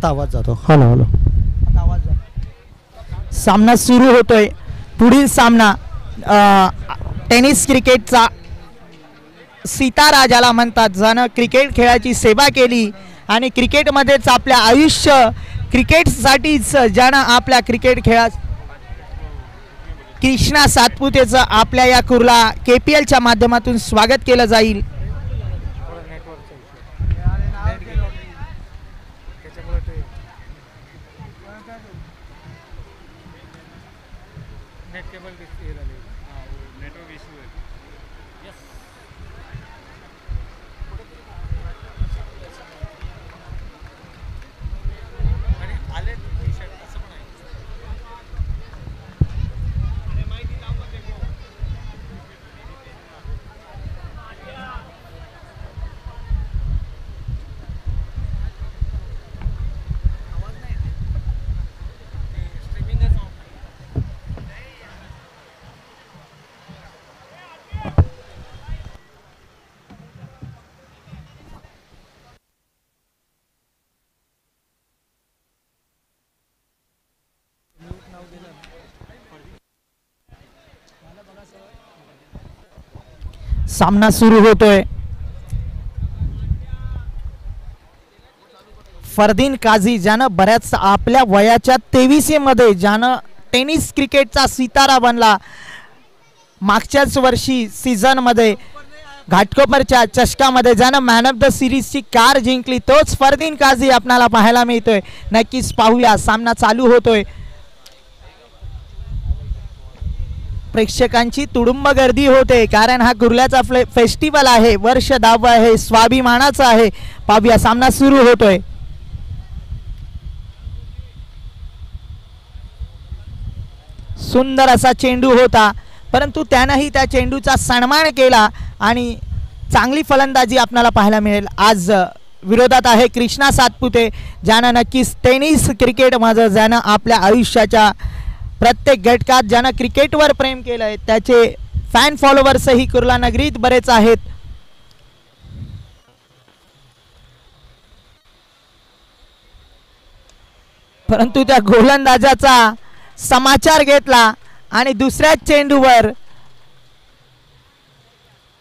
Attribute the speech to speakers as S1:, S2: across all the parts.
S1: आता आवाज जातो. Hello hello.
S2: आता आवाज जातो. सामना सुरू होतोय. पुढील सामना टेनिस क्रिकेटचा सितारा ज्याला म्हणतात, ज्यानं क्रिकेट खेळाची सेवा केली आणि क्रिकेटमध्येच आपल्या आयुष्य क्रिकेटसाठीच ज्यानं आपल्या क्रिकेट खेळात कृष्णा सातपुतेचं आपल्या या कुर्ला KPLच्या माध्यमातून स्वागत केलं जाईल. सामना सुरू होतोय. फरदीन काझी ज्यानं बऱ्याच आपल्या वयाच्या 23 मध्ये ज्यानं टेनिस क्रिकेटचा सितारा बनला. मागच्याच वर्षी सीझन मध्ये घाटकोपरच्या चषकामध्ये ज्यानं मॅन ऑफ द सिरीजची कार जिंकली, तोच फरदीन काझी आपल्याला पाहायला मिळतोय. नक्कीच पाहूया. सामना चालू होतोय. प्रेक्षकांची तुडुंब गर्दी होते, कारण हा कुर्ल्याचा फेस्टिवल आहे. वर्ष 10 आहे, स्वाभिमानाचा आहे. पाहूया. सामना सुरू होतोय. सुंदर असा चेंडू होता, परंतु त्यानंही त्या चेंडूचा सन्मान केला आणि चांगली फलंदाजी आपल्याला पाहायला मिळेल. आज विरोधात आहे कृष्णा सातपुते, ज्यानं नक्कीच टेनिस क्रिकेटमध्ये ज्यानं आपल्या आयुष्याच्या प्रत्येक घटकात ज्यानं क्रिकेटवर प्रेम केलं आहे, त्याचे फॅन फॉलोवर्सही कुर्ला नगरीत बरेच आहेत. परंतु त्या गोलंदाजाचा समाचार घेतला आणि दुसऱ्या चेंडूवर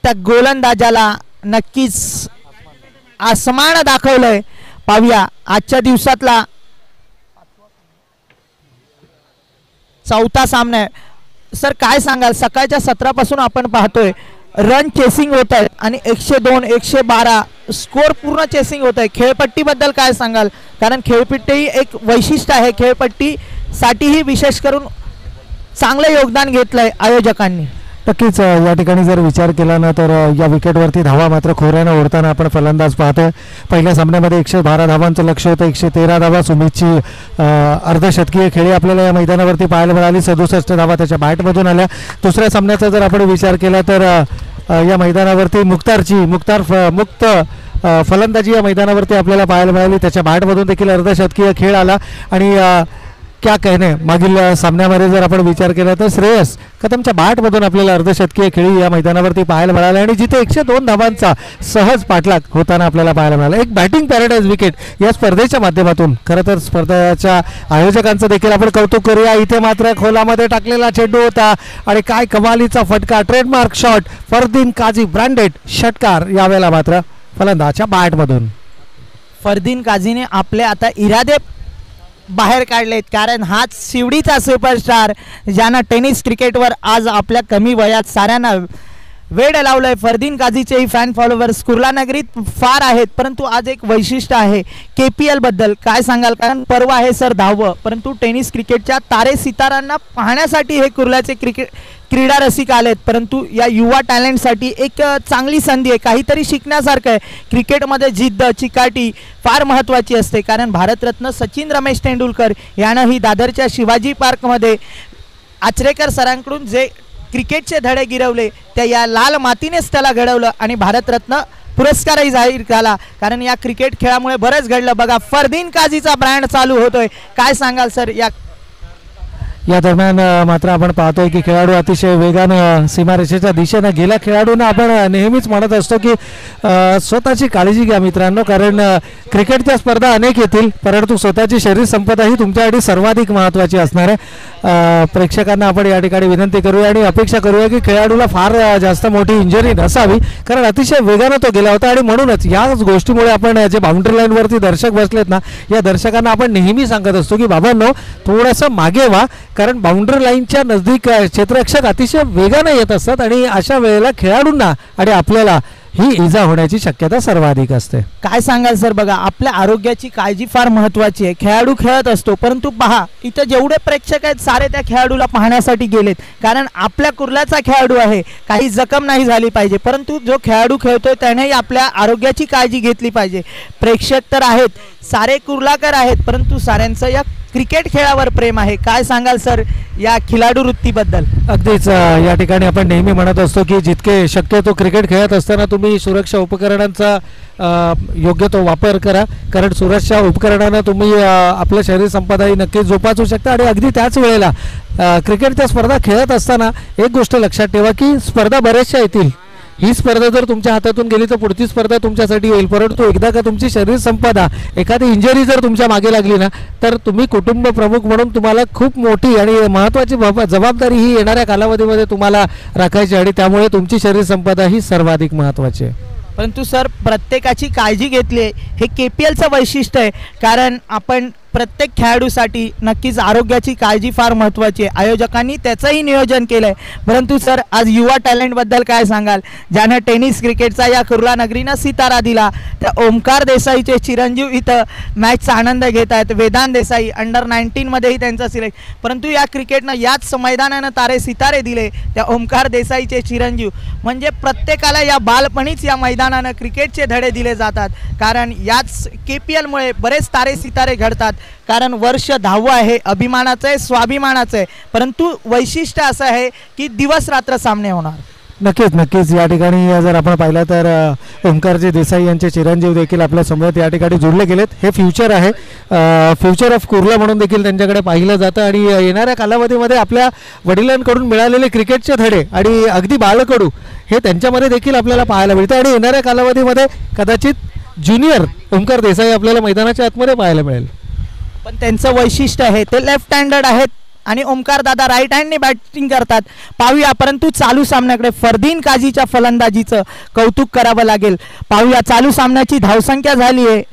S2: त्या गोलंदाजाला नक्कीच आसमान दाखवलंय. पाहूया. आजच्या दिवसातला चौथा सामना आहे. सर काय सांगाल, सकाळच्या सत्रापासून आपण पाहतोय रन चेसिंग होत आहे आणि 102 112 स्कोर पूर्ण चेसिंग होत आहे. खेळपट्टीबद्दल काय सांगाल, कारण खेळपट्टी एक वैशिष्ट्य आहे. खेळपट्टीसाठीही विशेष करून चांगलं योगदान घेतलंय आयोजकांनी.
S1: नक्कीच या ठिकाणी जर विचार केला ना तर या विकेटवरती धावा मात्र खोऱ्यानं ओढताना आपण फलंदाज पाहतोय. पहिल्या सामन्यामध्ये 112 धावांचं लक्ष होतं. 113 धावा सुमितची अर्धशतकीय खेळी आपल्याला या मैदानावरती पाहायला मिळाली. 67 धावा त्याच्या बॅटमधून आल्या. दुसऱ्या सामन्याचा जर आपण विचार केला तर या मैदानावरती मुक्त फलंदाजी या मैदानावरती आपल्याला पाहायला मिळाली. त्याच्या बॅटमधून देखील अर्धशतकीय खेळ आला. आणि क्या कहणे, मागील सामन्यामध्ये जर आपण विचार केला तर श्रेयस कदमच्या बॅटमधून आपल्याला अर्धशतकीय खेळी या मैदानावरती पाहायला मिळाली आणि जिथे 102 धावांचा सहज पाठलाग होताना आपल्याला पाहायला मिळाला. एक बॅटिंग पॅराडाईज विकेट या स्पर्धेच्या माध्यमातून. खरं तर स्पर्धेच्या आयोजकांचं देखील आपण कौतुक करूया. इथे मात्र खोलामध्ये टाकलेला चेंडू होता आणि काय कमालीचा फटका, trademark shot, Fardeen Kazi branded षटकार यावेळेला मात्र फलंदाजच्या बॅटमधून.
S2: फरदीन काझीने आपले आता इरादे बाहेर काढलेत, कारण हाच शिवडीचा सुपरस्टार ज्यानं टेनिस क्रिकेटवर आज आपल्या कमी वयात साऱ्यांना वेड लावलंय. फरदीन काझीचेही फॅन फॉलोवर्स कुर्ला नगरीत फार आहेत, परंतु आज एक वैशिष्ट्य आहे KPL बद्दल काय सांगाल, कारण पर्व आहे सर 10वं, परंतु टेनिस क्रिकेटच्या तारे सितारांना पाहण्यासाठी हे कुर्ल्याचे क्रीडा रसिक आलेत. परंतु या युवा टॅलेंटसाठी एक चांगली संधी आहे, काहीतरी शिकण्यासारखं आहे. क्रिकेटमध्ये जिद्द चिकाटी फार महत्त्वाची असते, कारण भारतरत्न सचिन रमेश तेंडुलकर यानंही दादरच्या शिवाजी पार्कमध्ये आचरेकर सरांकडून जे क्रिकेटचे धडे गिरवले त्या या लाल मातीनेच त्याला घडवलं आणि भारतरत्न पुरस्कारही जाहीर झाला. कारण या क्रिकेट खेळामुळे बरंच घडलं. बघा फरदीन काझीचा ब्रँड चालू होतोय. काय सांगाल सर,
S1: या दरम्यान मात्र आपण पाहतोय की खेळाडू अतिशय वेगानं सीमारेषेच्या दिशेनं गेल्या. खेळाडूंना आपण नेहमीच म्हणत असतो की स्वतःची काळजी घ्या मित्रांनो, कारण क्रिकेटच्या स्पर्धा अनेक येतील, परंतु स्वतःची शरीर संपदा ही तुमच्यासाठी सर्वाधिक महत्त्वाची असणार आहे. प्रेक्षकांना आपण या ठिकाणी विनंती करूया आणि अपेक्षा करूया की खेळाडूला फार जास्त मोठी इंजरी नसावी, कारण अतिशय वेगानं तो गेला होता. आणि म्हणूनच याच गोष्टीमुळे आपण जे बाउंड्री लाईनवरती दर्शक बसलेत ना, या दर्शकांना आपण नेहमी सांगत असतो की बाबांनो थोडंसं मागे व्हा, कारण बाउंड्री लाईनच्या नजदीक क्षेत्ररक्षक अतिशय वेगाने येत असतात आणि अशा वेळेला खेळाडूंना आणि आपल्याला ही इजा होण्याची शक्यता सर्वाधिक असते.
S2: काय सांगाल सर, बघा आपल्या आरोग्याची काळजी फार महत्त्वाची आहे. खेळाडू खेळत असतो, परंतु पहा इथं जेवढे प्रेक्षक आहेत सारे त्या खेळाडूला पाहण्यासाठी गेलेत, कारण आपल्या कुर्ल्याचा खेळाडू आहे, काही जखम नाही झाली पाहिजे. परंतु जो खेळाडू खेळतोय त्यानेही आपल्या आरोग्याची काळजी घेतली पाहिजे. प्रेक्षक तर आहेत, सारे कुर्लाकर आहेत, परंतु साऱ्यांचं या क्रिकेट खेळावर प्रेम आहे. काय सांगाल सर या खिलाडू वृत्तीबद्दल?
S1: अगदीच या ठिकाणी आपण नेहमी म्हणत असतो की जितके शक्य तो क्रिकेट खेळत असताना तुम्ही सुरक्षा उपकरणांचा योग्य तो वापर करा, कारण सुरक्षा उपकरणानं तुम्ही आपलं शरीर संपदाही नक्कीच जोपासू शकता. आणि अगदी त्याच वेळेला क्रिकेटच्या स्पर्धा खेळत असताना एक गोष्ट लक्षात ठेवा की स्पर्धा बऱ्याचशा येतील. ही स्पर्धा जर तुमच्या हातातून गेली तर पुढची स्पर्धा तुमच्यासाठी येईल, परंतु एकदा का तुमची शरीर संपदा एखादी इंजरी जर तुमच्या मागे लागली ना, तर तुम्ही कुटुंब प्रमुख म्हणून तुम्हाला खूप मोठी आणि महत्त्वाची जबाबदारी ही येणाऱ्या कालावधीमध्ये तुम्हाला राखायची, आणि त्यामुळे तुमची शरीर संपदा ही सर्वाधिक महत्त्वाची आहे.
S2: परंतु सर प्रत्येकाची काळजी घेतली हे KPLचं वैशिष्ट्य आहे, कारण आपण प्रत्येक खेळाडूसाठी नक्कीच आरोग्याची काळजी फार महत्त्वाची आहे. आयोजकांनी त्याचंही नियोजन केलं आहे. परंतु सर आज युवा टॅलेंटबद्दल काय सांगाल, ज्यानं टेनिस क्रिकेटचा या कुर्ला नगरीनं सितारा दिला? त्या ओमकार देसाईचे चिरंजीव इथं मॅचचा आनंद घेत आहेत. वेदांत देसाई अंडर-19मध्येही त्यांचा सिलेक्ट, परंतु या क्रिकेटनं याच मैदानानं तारे सितारे दिले. त्या ओमकार देसाईचे चिरंजीव म्हणजे प्रत्येकाला या बालपणीच या मैदानानं क्रिकेटचे धडे दिले जातात, कारण याच KPLमुळे बरेच तारे सितारे घडतात. कारण वर्ष 10वं आहे, अभिमानाचं आहे, स्वाभिमानाचं आहे, परंतु वैशिष्ट्य असं आहे की दिवस रात्र सामने होणार.
S1: नक्कीच या ठिकाणी जर आपण पाहिलं तर ओंकारजी देसाई यांचे चिरंजीव देखील आपल्या समोर या ठिकाणी जोडले गेलेत. हे फ्युचर आहे, फ्युचर ऑफ कुर्ला म्हणून देखील त्यांच्याकडे पाहिलं जातं. आणि येणाऱ्या कालावधीमध्ये आपल्या वडिलांकडून मिळालेले क्रिकेटचे धडे आणि अगदी बालकडू हे त्यांच्यामध्ये देखील आपल्याला पाहायला मिळतं. आणि येणाऱ्या कालावधीमध्ये कदाचित ज्युनियर ओंकार देसाई आपल्याला मैदानाच्या आतमध्ये पाहायला मिळेल.
S2: पण त्यांचं वैशिष्ट्य आहे ते लेफ्ट हँडेड आहेत आणि ओमकार दादा राईट हँडने बॅटिंग करतात. पाहूया, परंतु चालू सामन्याकडे फरदीन काझीच्या फलंदाजीचं कौतुक करावं लागेल. पाहूया, चालू सामन्याची धावसंख्या झाली आहे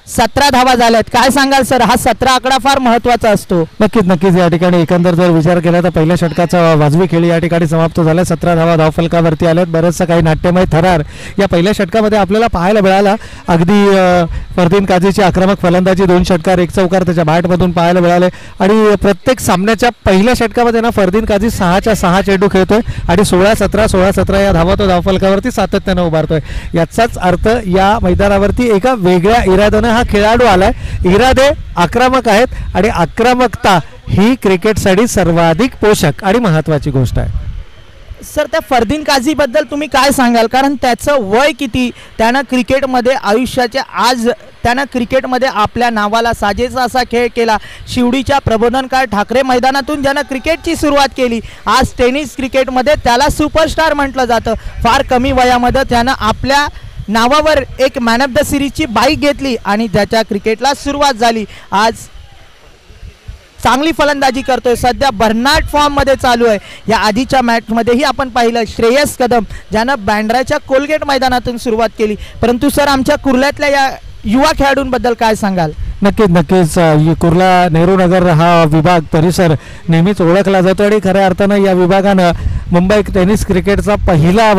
S2: 17 धावा झाल्यात. काय सांगाल सर, हा 17 आकडा फार महत्त्वाचा असतो?
S1: नक्कीच या ठिकाणी एकंदर जर विचार केला तर पहिल्या षटकाचा वाजवी खेळ या ठिकाणी समाप्त झाला. 17 धावा धावफलकावरती आल्यात. बरंचसं काही नाट्यमय थरार या पहिल्या षटकामध्ये आपल्याला पाहायला मिळाला. अगदी फरदीन काझीची आक्रमक फलंदाजी, 2 षटकार 1 चौकार त्याच्या बॅटमधून पाहायला मिळाले. आणि प्रत्येक सामन्याच्या पहिल्या षटकामध्ये ना फरदीन काझी 6च्या 6 चेंडू खेळतोय आणि 16-17 या धावा तो धावफलकावरती सातत्यानं उभारतोय. याचाच अर्थ या मैदानावरती एका वेगळ्या इराद्यानं हा खेळाडू आलाय. इरादे आक्रमक आहेत आणि आक्रमकता ही क्रिकेटसाठी सर्वाधिक पोषक आणि महत्त्वाची गोष्ट आहे.
S2: सर त्या फरदीन काझीबद्दल तुम्ही काय सांगाल, कारण त्याचं वय किती, त्यानं क्रिकेटमध्ये आयुष्याचे आज त्यानं क्रिकेटमध्ये आपल्या नावाला साजेसा असा खेळ केला. शिवडीच्या प्रबोधनकार ठाकरे मैदानातून ज्यानं क्रिकेटची सुरुवात केली, आज टेनिस क्रिकेटमध्ये त्याला सुपरस्टार म्हटलं जातं. फार कमी वयामध्ये त्यानं आपल्या नावावर एक मॅन ऑफ द सिरीजची बाईक घेतली आणि ज्याच्या क्रिकेटला सुरुवात झाली. आज चांगली फलंदाजी करतोय, सध्या बर्नार्ड फॉर्ममध्ये चालू आहे. या आधीच्या मॅचमध्येही आपण पाहिलं श्रेयस कदम ज्यानं बँड्राच्या कोलगेट मैदानातून सुरुवात केली. परंतु सर आमच्या कुर्ल्यातल्या या युवा खेळाडूंबद्दल काय सांगाल?
S1: नक्कीच कुर्ला नेहरू नगर हा विभाग परिसर नेहमीच ओळखला जातो आणि खऱ्या अर्थानं या विभागानं मुंबई टेनिस क्रिकेटचा पहिला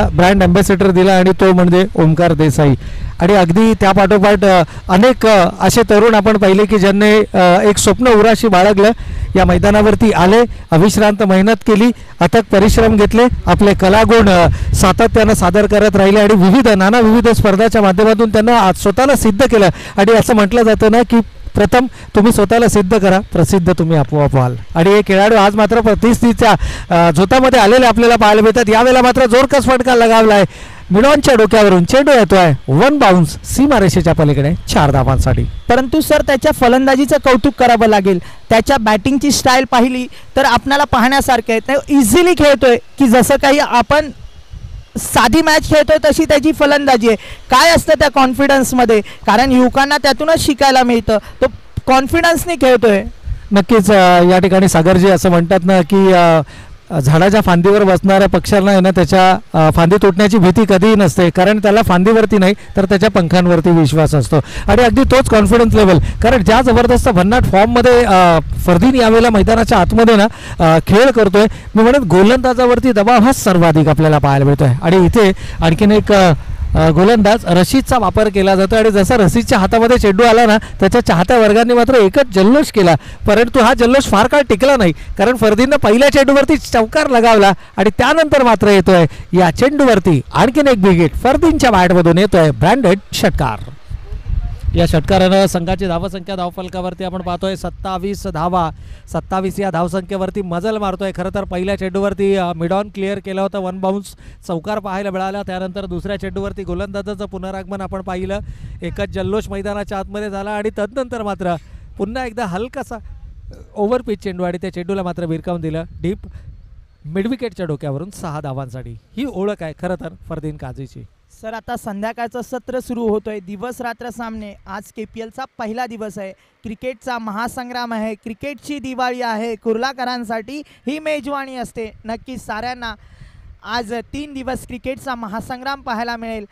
S1: ब्रँड अँबॅसेडर दिला आणि तो म्हणजे ओमकार देसाई. आणि अगदी त्यापाठोपाठ अनेक असे तरुण आपण पाहिले की ज्यांनी एक स्वप्न उराशी बाळगलं, या मैदानावरती आले, अविश्रांत मेहनत केली, अथक परिश्रम घेतले, आपले कलागुण सातत्यानं सादर करत राहिले आणि नाना विविध स्पर्धाच्या माध्यमातून त्यांना स्वतःला सिद्ध केलं. आणि असं म्हटलं जातं ना की प्रथम तुम्ही स्वतःला सिद्ध करा, प्रसिद्ध तुम्ही आपोआप व्हाल. आणि हे खेळाडू आज मात्र प्रतिष्ठेच्या झोतामध्ये आलेले आपल्याला पाहायला मिळतात. यावेळेला मात्र जोरकस फटका लगावला आहे. मिडॉनच्या डोक्यावरून चेंडू येतोय, वन बाउन्स सीमारेषेच्या पलीकडे 4 धावांसाठी.
S2: परंतु सर त्याच्या फलंदाजीचं कौतुक करावं लागेल. त्याच्या बॅटिंगची स्टाईल पाहिली तर आपल्याला पाहण्यासारखं आहे. ते इझिली खेळतोय की जसं काही आपण साधी मॅच खेळतोय तशी त्याची फलंदाजी आहे. काय असतं त्या कॉन्फिडन्समध्ये, कारण युवकांना त्यातूनच शिकायला मिळतं. तो कॉन्फिडन्सने खेळतोय.
S1: नक्कीच या ठिकाणी सागरजी असं म्हणतात ना की झाडाच्या फांदीवर बसणाऱ्या पक्ष्याला आहे ना त्याच्या फांदी तुटण्याची भीती कधीही नसते, कारण त्याला फांदीवरती नाही तर त्याच्या पंखांवरती विश्वास असतो. आणि अगदी तोच कॉन्फिडन्स लेवल, कारण ज्या जबरदस्त भन्नाट फॉर्ममध्ये फरदीन यावेळेला मैदानाच्या आतमध्ये ना खेळ करतोय. मी म्हणत गोलंदाजावरती दबाव हा सर्वाधिक आपल्याला पाहायला मिळतोय. आणि इथे आणखीन एक गोलंदाज रशीदचा वापर केला जातो. आणि जसा रशीदच्या हातामध्ये चेंडू आला ना त्याच्या चाहत्या वर्गांनी मात्र एकच जल्लोष केला, परंतु हा जल्लोष फार काळ टिकला नाही, कारण फरदीननं पहिल्या चेंडूवरती चौकार लगावला आणि त्यानंतर मात्र येतोय या चेंडूवरती आणखीन एक विकेट. फरदीनच्या बॅटमधून येतोय ब्रँडेड षटकार. या षटकारानं संघाची धावसंख्या धावफलकावरती आपण पाहतोय 27 धावा. 27 या धावसंख्येवरती मजल मारतोय. खरं तर पहिल्या चेंडूवरती मिडॉन क्लिअर केलं होतं, वन बाउन्स चौकार पाहायला मिळाला. त्यानंतर दुसऱ्या चेंडूवरती गोलंदाजाचं पुनरागमन आपण पाहिलं. एकच जल्लोष मैदानाच्या आतमध्ये झाला आणि तदनंतर मात्र पुन्हा एकदा हलकासा ओव्हरपिच चेंडू आणि त्या चेंडूला मात्र भिरकावून दिलं डीप मिडविकेटच्या डोक्यावरून 6 धावांसाठी. ही ओळख आहे खरं तर फरदीन काझीची.
S2: सर आता संध्याकाळचं सत्र सुरू होतोय. दिवस रात्र सामने. आज KPLचा पहिला दिवस आहे. क्रिकेटचा महासंग्राम आहे. क्रिकेटची दिवाळी आहे. कुर्लाकरांसाठी ही मेजवानी असते. नक्कीच साऱ्यांना आज 3 दिवस क्रिकेटचा महासंग्राम पाहायला मिळेल.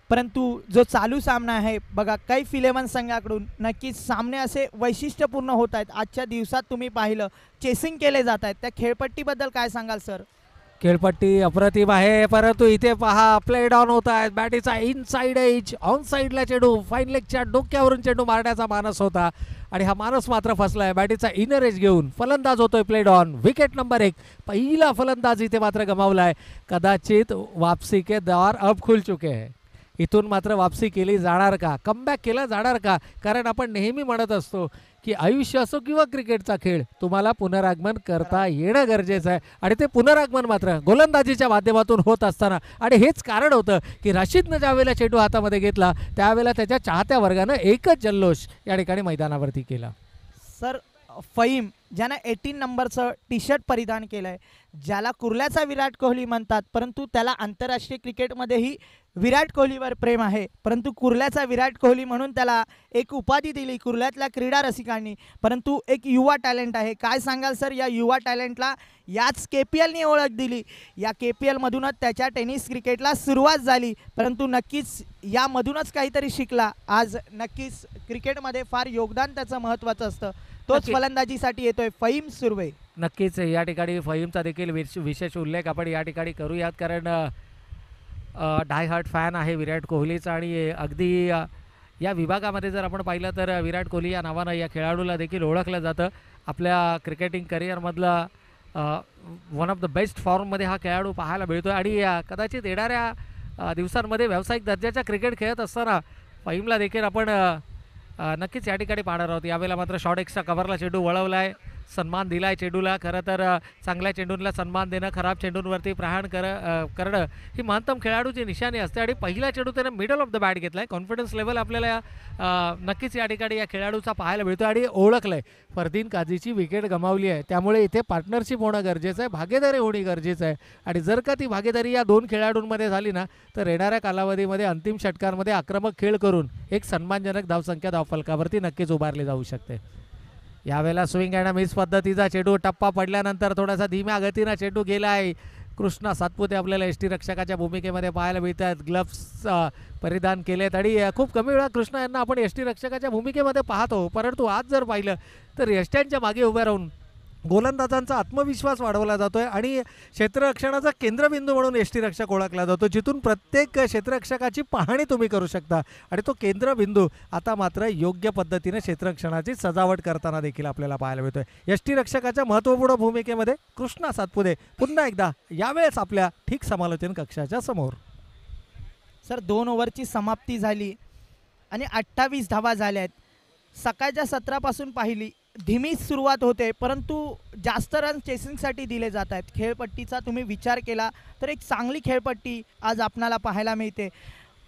S2: परंतु जो चालू सामना आहे बघा, कैफ 11 संघाकडून नक्कीच सामने असे वैशिष्ट्यपूर्ण होत आहेत. आजच्या दिवसात तुम्ही पाहिलं चेसिंग केले जात आहेत. त्या खेळपट्टीबद्दल काय सांगाल सर?
S1: खेळपट्टी अप्रतिम आहे, परंतु इथे पहा प्ले डाऊन होत आहे. बॅटीचा इनसाइड एज, ऑन साईडला चेंडू, फाईन लेगच्या डोक्यावरून चेंडू मारण्याचा मानस होता आणि हा मानस मात्र फसलाय. बॅटीचा इनर एज घेऊन फलंदाज होतोय प्ले डाऊन. Wicket number 1. पहिला फलंदाज इथे मात्र गमावलाय. कदाचित वापसी के द्वार अब खुल चुके हैं. इथून मात्र वापसी केली जाणार का, कमबॅक केला जाणार का? कारण आपण नेहमी म्हणत असतो की आयुष्य असो किंवा क्रिकेटचा खेळ, तुम्हाला पुनरागमन करता येणं गरजेचं आहे. आणि ते पुनरागमन मात्र गोलंदाजीच्या माध्यमातून होत असताना, आणि हेच कारण होतं की रशीदनं ज्यावेळेला चेंडू हातामध्ये घेतला त्यावेळेला त्याच्या चाहत्या वर्गानं एकच जल्लोष या ठिकाणी मैदानावरती केला.
S2: सर फहीम ज्यानं 18 नंबरचं टी शर्ट परिधान केलं आहे, ज्याला कुर्ल्याचा विराट कोहली म्हणतात, परंतु त्याला आंतरराष्ट्रीय क्रिकेटमध्येही विराट कोहलीवर प्रेम आहे. परंतु कुर्ल्याचा विराट कोहली म्हणून त्याला एक उपाधी दिली कुर्ल्यातल्या क्रीडा रसिकांनी. परंतु एक युवा टॅलेंट आहे. काय सांगाल सर या युवा टॅलेंटला? याच KPLने ओळख दिली. या KPLमधूनच त्याच्या टेनिस क्रिकेटला सुरुवात झाली, परंतु नक्कीच यामधूनच काहीतरी शिकला. आज नक्कीच क्रिकेटमध्ये फार योगदान त्याचं महत्त्वाचं असतं. तोच फलंदाजीसाठी येतोय फहीम सुर्वे.
S1: नक्कीच या ठिकाणी फहीमचा देखील विशेष उल्लेख आपण या ठिकाणी करूयात, कारण डाय हार्ट फॅन आहे विराट कोहलीचा. आणि अगदी या विभागामध्ये जर आपण पाहिलं तर विराट कोहली या नावानं या खेळाडूला देखील ओळखलं जातं. आपल्या क्रिकेटिंग करिअरमधला वन ऑफ द बेस्ट फॉर्ममध्ये हा खेळाडू पाहायला मिळतो. आणि कदाचित येणाऱ्या दिवसांमध्ये व्यावसायिक दर्जाच्या क्रिकेट खेळत असताना फहीमला देखील आपण नक्कीच या ठिकाणी पाहणार आहोत. यावेळेला मात्र शॉर्ट एक्स्ट्रा कव्हरला चेंडू वळवला आहे, सन्मान दिला आहे चेंडूला. खरं तर चांगल्या चेंडूंना सन्मान देणं, खराब चेंडूंवरती प्रहार करणं ही महत्तम खेळाडूची निशाणी असते. आणि पहिला चेंडू त्यानं मिडल ऑफ द बॅट घेतला आहे. कॉन्फिडन्स लेवल आपल्याला नक्कीच या ठिकाणी या खेळाडूचा पाहायला मिळतो. आणि ओळखलं आहे फरदीन काझीची विकेट गमावली आहे, त्यामुळे इथे पार्टनरशिप होणं गरजेचं आहे, भागीदारी होणे गरजेचं आहे. आणि जर का ती भागीदारी या 2 खेळाडूंमध्ये झाली ना तर येणाऱ्या कालावधीमध्ये अंतिम षटकांमध्ये आक्रमक खेळ करून एक सन्मानजनक धावसंख्या धावफलकावरती नक्कीच उभारली जाऊ शकते. यावेळेला स्विंग अँड मिस पद्धतीचा चेंडू, टप्पा पडल्यानंतर थोडासा धीम्या गतीनं चेंडू गेला आहे. कृष्णा सातपुते आपल्याला एस टी रक्षकाच्या भूमिकेमध्ये पाहायला मिळतात. ग्लव्स परिधान केलेत आणि खूप कमी वेळा कृष्णा यांना आपण एस टी रक्षकाच्या भूमिकेमध्ये पाहतो. परंतु आज जर पाहिलं तर यष्ट्यांच्या मागे उभे राहून गोलंदाजांचा आत्मविश्वास वाढवला जातोय आणि क्षेत्ररक्षणाचा केंद्रबिंदू म्हणून एस टी रक्षक ओळखला जातो, जिथून प्रत्येक क्षेत्ररक्षकाची पाहणी तुम्ही करू शकता. आणि तो केंद्रबिंदू आता मात्र योग्य पद्धतीने क्षेत्ररक्षणाची सजावट करताना देखील आपल्याला पाहायला मिळतोय. एस टी रक्षकाच्या महत्त्वपूर्ण भूमिकेमध्ये कृष्णा सातपुते पुन्हा एकदा यावेळेस आपल्या ठीक समालोचन कक्षाच्या समोर.
S2: सर 2 ओव्हरची समाप्ती झाली आणि 28 धावा झाल्या आहेत. सकाळच्या सत्रापासून पाहिली धीमी सुरुवात होते, परंतु जास्त रन चेसिंगसाठी दिले जात आहेत. खेळपट्टीचा तुम्ही विचार केला तर एक चांगली खेळपट्टी आज आपणाला पाहायला मिळते.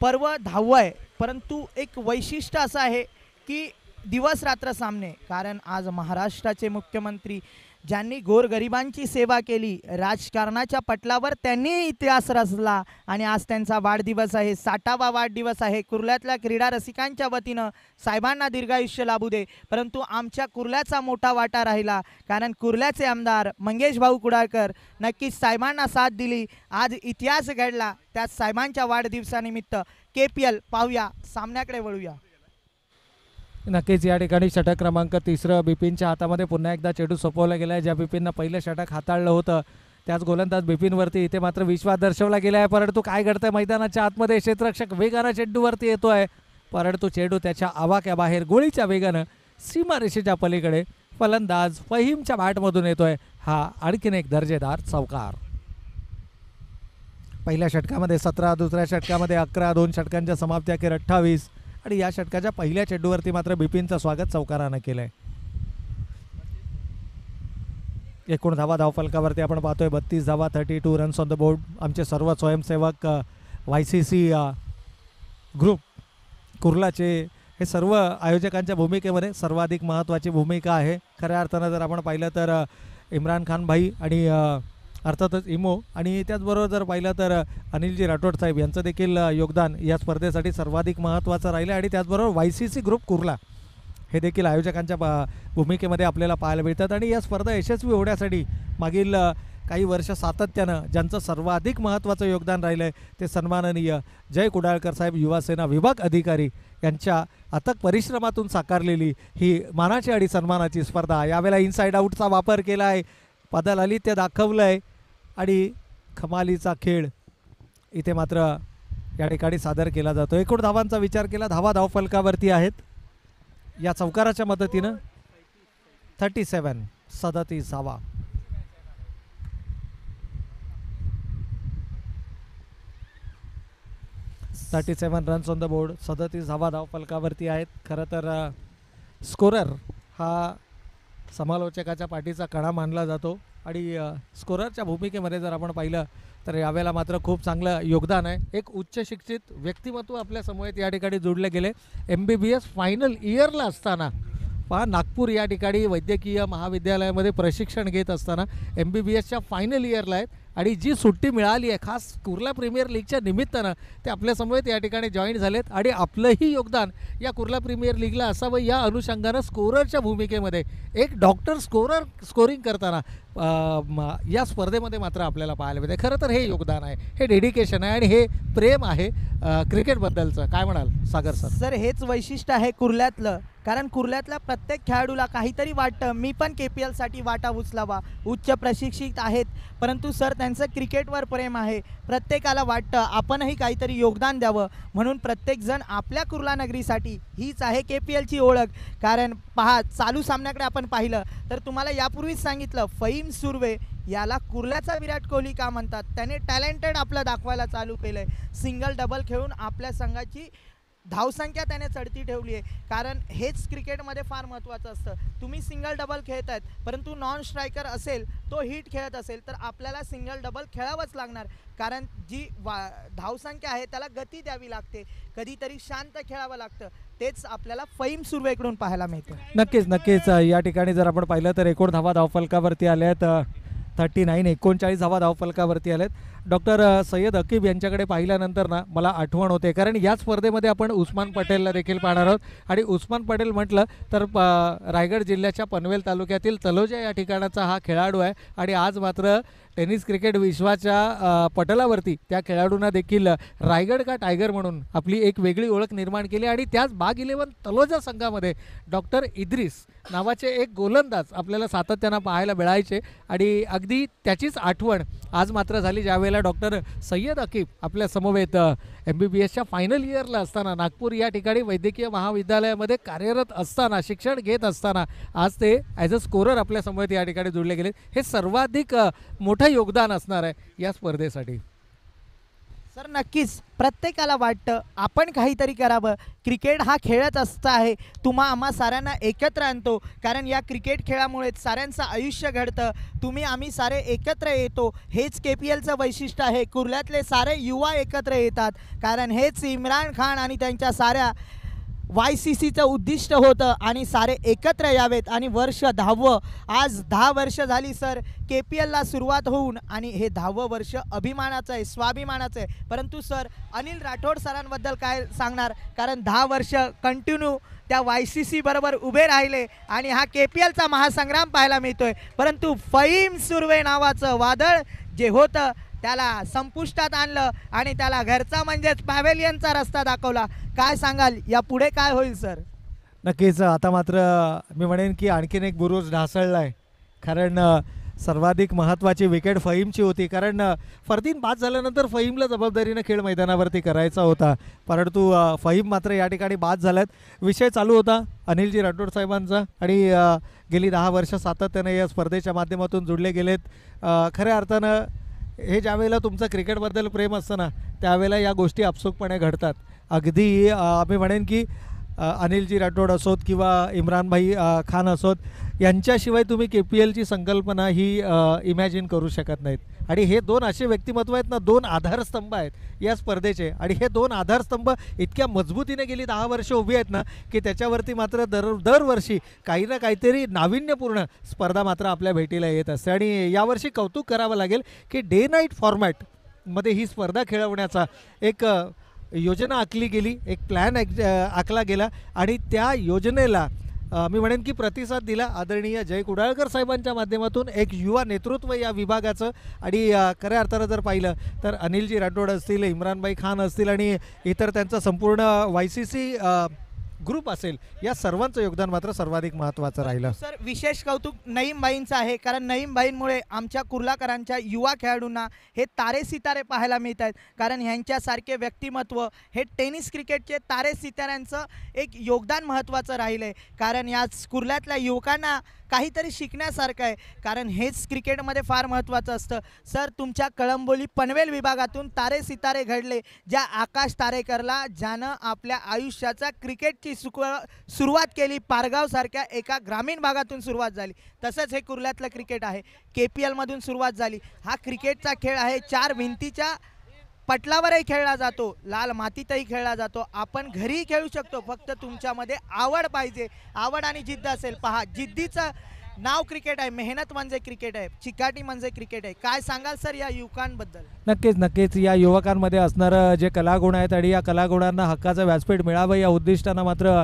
S2: पर्व 10वं आहे, परंतु एक वैशिष्ट्य असं आहे की दिवस रात्र सामने. कारण आज महाराष्ट्राचे मुख्यमंत्री ज्यांनी गोरगरिबांची सेवा केली, राजकारणाच्या पटलावर त्यांनी इतिहास रचला आणि आज त्यांचा वाढदिवस आहे, 60वा वाढदिवस आहे. कुर्ल्यातल्या क्रीडा रसिकांच्या वतीनं साहेबांना दीर्घायुष्य लाभू दे. परंतु आमच्या कुर्ल्याचा मोठा वाटा राहिला, कारण कुर्ल्याचे आमदार मंगेश भाऊ कुडाळकर नक्कीच साहेबांना साथ दिली, आज इतिहास घडला. त्याच साहेबांच्या वाढदिवसानिमित्त KPL पाहूया, सामन्याकडे वळूया.
S1: नक्कीच या ठिकाणी षटक क्रमांक 3 बिपिनच्या हातामध्ये पुन्हा एकदा चेंडू सोपवला गेला आहे. ज्या बिपिननं पहिलं षटक हाताळलं होतं त्याच गोलंदाज बिपिनवरती इथे मात्र विश्वास दर्शवला गेला आहे. परंतु काय घडतंय मैदानाच्या आतमध्ये, क्षेत्ररक्षक वेगानं चेंडूवरती येतोय, परंतु चेंडू त्याच्या आवाक्याबाहेर गोळीच्या वेगानं सीमारेषेच्या पलीकडे फलंदाज फहीमच्या बॅटमधून येतोय. हा आणखीन एक दर्जेदार चौकार. पहिल्या षटकामध्ये 17, दुसऱ्या षटकामध्ये 11, 2 षटकांच्या समाप्ती अखेर 28 आणि या षटकाच्या पहिल्या चेंडूवरती मात्र बिपिनचं स्वागत चौकारानं केलं आहे. एकूण धावा धावफलकावरती आपण पाहतोय 32 धावा, 32 रन्स ऑन द बोर्ड. आमचे सर्व स्वयंसेवक YCC ग्रुप कुर्लाचे हे सर्व आयोजकांच्या भूमिकेमध्ये सर्वाधिक महत्त्वाची भूमिका आहे. खऱ्या अर्थानं जर आपण पाहिलं तर इम्रान खान भाई आणि अर्थातच इमो आणि त्याचबरोबर जर पाहिलं तर अनिलजी राठोड साहेब यांचं देखील योगदान या स्पर्धेसाठी सर्वाधिक महत्त्वाचं राहिलं आणि त्याचबरोबर YCC ग्रुप कुर्ला हे देखील आयोजकांच्या भूमिकेमध्ये आपल्याला पाहायला मिळतात. आणि या स्पर्धा यशस्वी होण्यासाठी मागील काही वर्ष सातत्यानं ज्यांचं सर्वाधिक महत्त्वाचं योगदान राहिलं आहे ते सन्माननीय जय कुडाळकर साहेब, युवासेना विभाग अधिकारी यांच्या अथक परिश्रमातून साकारलेली ही मानाची आणि सन्मानाची स्पर्धा. यावेळेला इनसाईड आऊटचा वापर केला आहे, पदालालित्य दाखवलं आहे आणि कमालीचा खेळ इथे मात्र या ठिकाणी सादर केला जातो. एकूण धावांचा विचार केला, धावा धावफलकावरती आहेत या चौकाराच्या मदतीनं 37 धावा. रन्स ऑन द बोर्ड, 37 धावा धावफलकावरती आहेत. खरं तर स्कोरर हा समालोचकाच्या पाठीचा कणा मानला जातो आणि स्कोररच्या भूमिकेमध्ये जर आपण पाहिलं तर यावेळेला मात्र खूप चांगलं योगदान आहे. एक उच्च शिक्षित व्यक्तिमत्व आपल्या समोर या ठिकाणी जोडले गेले. MBBS फायनल इयरला असताना पहा, नागपूर या ठिकाणी वैद्यकीय महाविद्यालयामध्ये प्रशिक्षण घेत असताना MBBSच्या फायनल इयरला आहेत आणि जी सुट्टी मिळाली आहे खास कुर्ला प्रीमियर लीगच्या निमित्तानं ते आपल्यासमोर या ठिकाणी जॉईन झालेत आणि आपलंही योगदान या कुर्ला प्रीमियर लीगला असावं या अनुषंगानं स्कोररच्या भूमिकेमध्ये एक डॉक्टर स्कोरिंग करताना या स्पर्धेमध्ये मात्र आपल्याला पाहायला मिळते. खरं तर हे योगदान आहे, हे डेडिकेशन आहे आणि हे प्रेम आहे क्रिकेटबद्दलचं. काय म्हणाल सागर सर?
S2: सर हेच वैशिष्ट्य आहे कुर्ल्यातलं, कारण कुर्ल्यातल्या प्रत्येक खेळाडूला काहीतरी वाटतं मी पण KPLसाठी वाटा उचलावा. उच्च प्रशिक्षित आहेत, परंतु सर त्यांचं क्रिकेटवर प्रेम आहे. प्रत्येकाला वाटतं आपणही काहीतरी योगदान द्यावं, म्हणून प्रत्येकजण आपल्या कुर्ला नगरीसाठी हीच आहे KPLची ओळख. कारण पहा, चालू सामन्याकडे आपण पाहिलं तर तुम्हाला यापूर्वीच सांगितलं फहीम सुर्वे याला कुर्ल्याचा विराट कोहली का म्हणतात. त्याने टॅलेंटेड आपलं दाखवायला चालू केलं आहे. सिंगल डबल खेळून आपल्या संघाची धावसंख्या त्याने चढती ठेवली आहे. कारण हेच क्रिकेटमध्ये फार महत्त्वाचं असतं. तुम्ही सिंगल डबल खेळत आहेत, परंतु नॉन स्ट्रायकर असेल, तो हिट खेळत असेल तर आपल्याला सिंगल डबल खेळावंच लागणार. कारण जी धावसंख्या आहे त्याला गती द्यावी लागते, कधीतरी शांत खेळावं लागतं. तेच आपल्याला फहीम सुर्वेकडून पाहायला मिळतं.
S1: नक्कीच या ठिकाणी जर आपण पाहिलं तर एकूण धावा धावफलकावरती आल्या आहेत 39 धावा धावफलकावरती आलेत. डॉक्टर सय्यद अकीब यांच्याकडे पाहिल्यानंतर ना मला आठवण होते, कारण या स्पर्धेमध्ये आपण उस्मान पटेलला देखील पाहणार आहोत आणि उस्मान पटेल म्हटलं तर रायगड जिल्ह्याच्या पनवेल तालुक्यातील तलोजा या ठिकाणाचा हा खेळाडू आहे आणि आज मात्र टेनिस क्रिकेट विश्वाच्या पटलावरती त्या खेळाडूंना देखील रायगड का टायगर म्हणून आपली एक वेगळी ओळख निर्माण केली आणि त्याच बाग 11 तलोजा संघामध्ये डॉक्टर इद्रिस नावाचे एक गोलंदाज आपल्याला सातत्यानं पाहायला मिळायचे आणि अगदी त्याचीच आठवण आज मात्र झाली ज्यावेळेला डॉक्टर सय्यद अकीब आपल्या समवेत MBBSच्या फायनल इयरला असताना नागपूर या ठिकाणी वैद्यकीय महाविद्यालयामध्ये कार्यरत असताना शिक्षण घेत असताना आज ते ॲज अ स्कोरर आपल्या समवेत या ठिकाणी जोडले गेले. हे सर्वाधिक मोठं योगदान असणार आहे या स्पर्धेसाठी.
S2: सर नक्कीच प्रत्येकाला वाटतं आपण काहीतरी करावं. क्रिकेट हा खेळच असता आहे आम्हा साऱ्यांना एकत्र आणतो, कारण या क्रिकेट खेळामुळेच साऱ्यांचं आयुष्य घडतं. आम्ही सारे एकत्र येतो, हेच KPLचं वैशिष्ट्य आहे. कुर्ल्यातले सारे युवा एकत्र येतात, कारण हेच इम्रान खान आणि त्यांच्या साऱ्या YCCचं उद्दिष्ट होतं आणि सारे एकत्र यावेत. आणि वर्ष 10वं, आज 10 वर्ष झाली सर KPLला सुरुवात होऊन, आणि हे 10वं वर्ष अभिमानाचं आहे, स्वाभिमानाचं आहे. परंतु सर अनिल राठोड सरांबद्दल काय सांगणार, कारण 10 वर्ष कंटिन्यू त्या YCC बरोबर उभे राहिले आणि हा KPLचा महासंग्राम पाहायला मिळतोय. परंतु फहीम सुर्वे नावाचं वादळ जे होतं त्याला संपुष्टात आणलं आणि त्याला घरचा म्हणजेच पॅव्हेलियनचा रस्ता दाखवला. काय सांगाल या पुढे काय होईल सर?
S1: नक्कीच आता मात्र मी म्हणेन की आणखीन एक बुरुज ढासळला आहे, कारण सर्वाधिक महत्त्वाची विकेट फहीमची होती. कारण फरदीन बाद झाल्यानंतर फहीमला जबाबदारीनं खेळ मैदानावरती करायचा होता, परंतु फहीम मात्र या ठिकाणी बाद झाल्यात. विषय चालू होता अनिलजी राठोड साहेबांचा, आणि गेली 10 वर्ष सातत्याने या स्पर्धेच्या माध्यमातून जुळले गेलेत. खऱ्या अर्थानं हे ज्यावेळेला तुमचं क्रिकेटबद्दल प्रेम असतं ना, त्यावेळेला या गोष्टी आपसूकपणे घडतात. अगदी मी म्हणेन की अनिलजी राठोड असोत किंवा इम्रानभाई खान असोत, यांच्याशिवाय तुम्ही KPLची संकल्पना ही इमॅजिन करू शकत नाहीत. आणि हे दोन असे व्यक्तिमत्व आहेत ना, दोन आधारस्तंभ आहेत या स्पर्धेचे, आणि हे दोन आधारस्तंभ इतक्या मजबूतीने गेली 10 वर्ष उभी आहेत ना, की त्याच्यावरती मात्र दरवर्षी काही ना काहीतरी नाविन्यपूर्ण स्पर्धा मात्र आपल्या भेटीला येत असते. आणि यावर्षी कौतुक करावं लागेल की डे नाईट फॉर्मॅटमध्ये ही स्पर्धा खेळवण्याचा एक योजना आखली गेली, एक प्लॅन आखला गेला, आणि त्या योजनेला मी म्हणेन की प्रतिसाद दिला आदरणीय जय कुडाळकर साहेबांच्या माध्यमातून, एक युवा नेतृत्व या विभागाचं. आणि खऱ्या अर्थानं जर पाहिलं तर अनिलजी राठोड असतील, इम्रानभाई खान असतील, आणि इतर त्यांचं संपूर्ण YCC ग्रुप असेल, या सर्वांचं योगदान मात्र सर्वाधिक महत्त्वाचं राहिलं.
S2: सर विशेष कौतुक नईमबाईंचं आहे, कारण नईमबाईंमुळे आमच्या कुर्लाकरांच्या युवा खेळाडूंना हे तारे सितारे पाहायला मिळत आहेत. कारण ह्यांच्यासारखे व्यक्तिमत्व हे टेनिस क्रिकेटचे तारे सिताऱ्यांचं एक योगदान महत्त्वाचं राहिलं आहे. कारण या कुर्ल्यातल्या युवकांना काहीतरी शिकण्यासारखं आहे, कारण हेच क्रिकेटमध्ये फार महत्त्वाचं असतं. सर तुमच्या कळंबोली पनवेल विभागातून तारे सितारे घडले, ज्या आकाश तारेकरला ज्यानं आपल्या आयुष्याचा क्रिकेटची सुरुवात केली, पारगावसारख्या एका ग्रामीण भागातून सुरुवात झाली. तसंच हे कुर्ल्यातलं क्रिकेट आहे, KPLमधून सुरुवात झाली. हा क्रिकेटचा खेळ आहे, 4 भिंतीच्या पटलावरही खेळला जातो, लाल मातीतही खेळला जातो, आपण घरीही खेळू शकतो. फक्त तुमच्यामध्ये आवड पाहिजे, आवड आणि जिद्द असेल. पहा, जिद्दीचं नाव क्रिकेट आहे, मेहनत म्हणजे क्रिकेट आहे, चिकाटी म्हणजे क्रिकेट आहे. काय सांगाल सर या युवकांबद्दल?
S1: नक्कीच या युवकांमध्ये असणारं जे कलागुण आहेत, आणि या कलागुणांना हक्काचं व्यासपीठ मिळावं या उद्दिष्टानं मात्र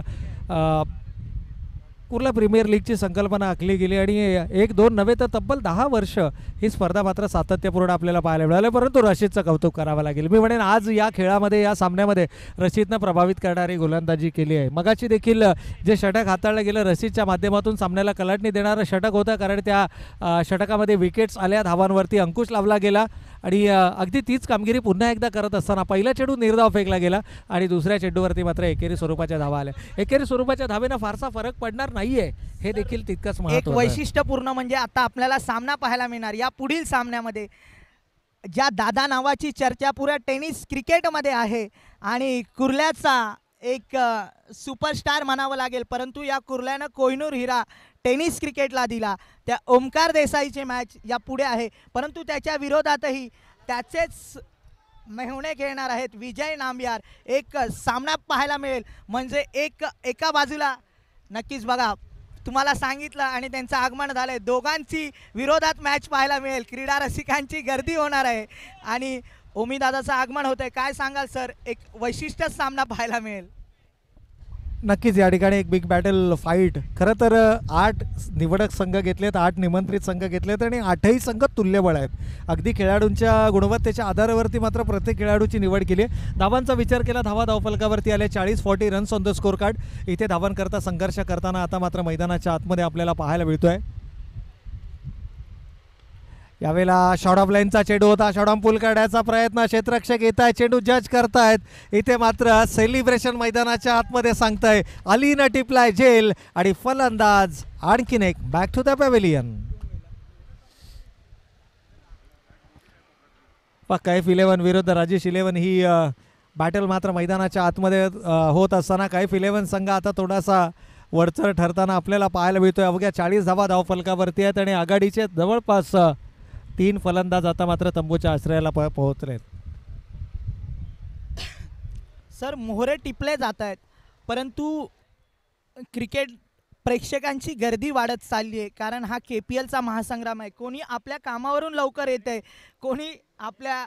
S1: कुर्ला प्रीमियर लीगची संकल्पना आखली गेली. आणि 1-2 नव्हे तर तब्बल 10 वर्ष ही स्पर्धा मात्र सातत्यपूर्ण आपल्याला पाहायला मिळाली. परंतु रशीदचं कौतुक करावं लागेल. मी म्हणेन आज या खेळामध्ये, या सामन्यामध्ये रशीदनं प्रभावित करणारी गोलंदाजी केली आहे. मगाची देखील जे षटक हाताळलं गेलं रशीदच्या माध्यमातून सामन्याला कलाटणी देणारं षटक होतं, कारण त्या षटकामध्ये विकेट्स आल्या, धावांवरती अंकुश लावला गेला. आणि अगदी तीच कामगिरी पुन्हा एकदा करत असताना पहिला चेंडू निर्धाव फेकला गेला, आणि दुसऱ्या चेंडूवरती मात्र एकेरी स्वरूपाच्या धावा आल्या. एकेरी स्वरूपाच्या धावेनं फारसा फरक पडणार नाहीये, हे देखील तितकंच महत्त्वाचं.
S2: एक वैशिष्ट्यपूर्ण म्हणजे आता आपल्याला सामना पाहायला मिळणार या पुढील सामन्यामध्ये, ज्या दादा नावाची चर्चा पुऱ्या टेनिस क्रिकेटमध्ये आहे, आणि कुर्ल्याचा एक सुपरस्टार म्हणावं लागेल. परंतु या कुर्ल्यानं कोहिनूर हिरा टेनिस क्रिकेटला दिला. त्या ओमकार देसाईची मॅच या पुढे आहे, परंतु त्याच्या विरोधातही त्याचेच मेहुणे खेळणार आहेत विजय नांबियार. एक सामना पाहायला मिळेल, म्हणजे एका बाजूला नक्कीच बघा, तुम्हाला सांगितलं आणि त्यांचं आगमन झालं आहे, दोघांची विरोधात मॅच पाहायला मिळेल. क्रीडा रसिकांची गर्दी होणार आहे, आणि ओमीदादाचं आगमन होतं आहे. काय सांगाल सर, एक वैशिष्ट्य सामना पाहायला मिळेल?
S1: नक्कीच या ठिकाणी एक बिग बॅटल फाईट. खरं तर 8 निवडक संघ घेतलेत, 8 निमंत्रित संघ घेतलेत, आणि 8ही संघ तुल्यबळ आहेत. अगदी खेळाडूंच्या गुणवत्तेच्या आधारावरती मात्र प्रत्येक खेळाडूची निवड केली आहे. धावांचा विचार केला, धावा धावफलकावरती आले 40-40 runs on the score card. इथे धावांकरता संघर्ष करताना आता मात्र मैदानाच्या आतमध्ये आपल्याला पाहायला मिळतोय. यावेळेला शॉर्ट ऑफ लाईनचा चेंडू होता, शॉर्ट ऑन पूल काढायचा प्रयत्न, क्षेत्ररक्षक येत आहे, चेंडू जज करतायत. इथे मात्र सेलिब्रेशन मैदानाच्या आतमध्ये सांगताय अलीनं टिपलाय जेल, आणि फलंदाज आणखीन एक back to the pavilion. Kaif 11 विरुद्ध राजेश 11 ही बॅटल मात्र मैदानाच्या आतमध्ये होत असताना कैफ 11 संघ आता थोडासा वरचढ ठरताना आपल्याला पाहायला मिळतोय. अवघ्या 40 धावा धावफलकावरती आहेत आणि आघाडीचे जवळपास 3 फलंदाज आता मात्र तंबूच्या आश्रयाला पोहोचलेत.
S2: सर मोहरे टिपले जात आहेत, परंतु क्रिकेट प्रेक्षकांची गर्दी वाढत चालली आहे. कारण हा KPLचा महासंग्राम आहे. कोणी आपल्या कामावरून लवकर येतं आहे, कोणी आपल्या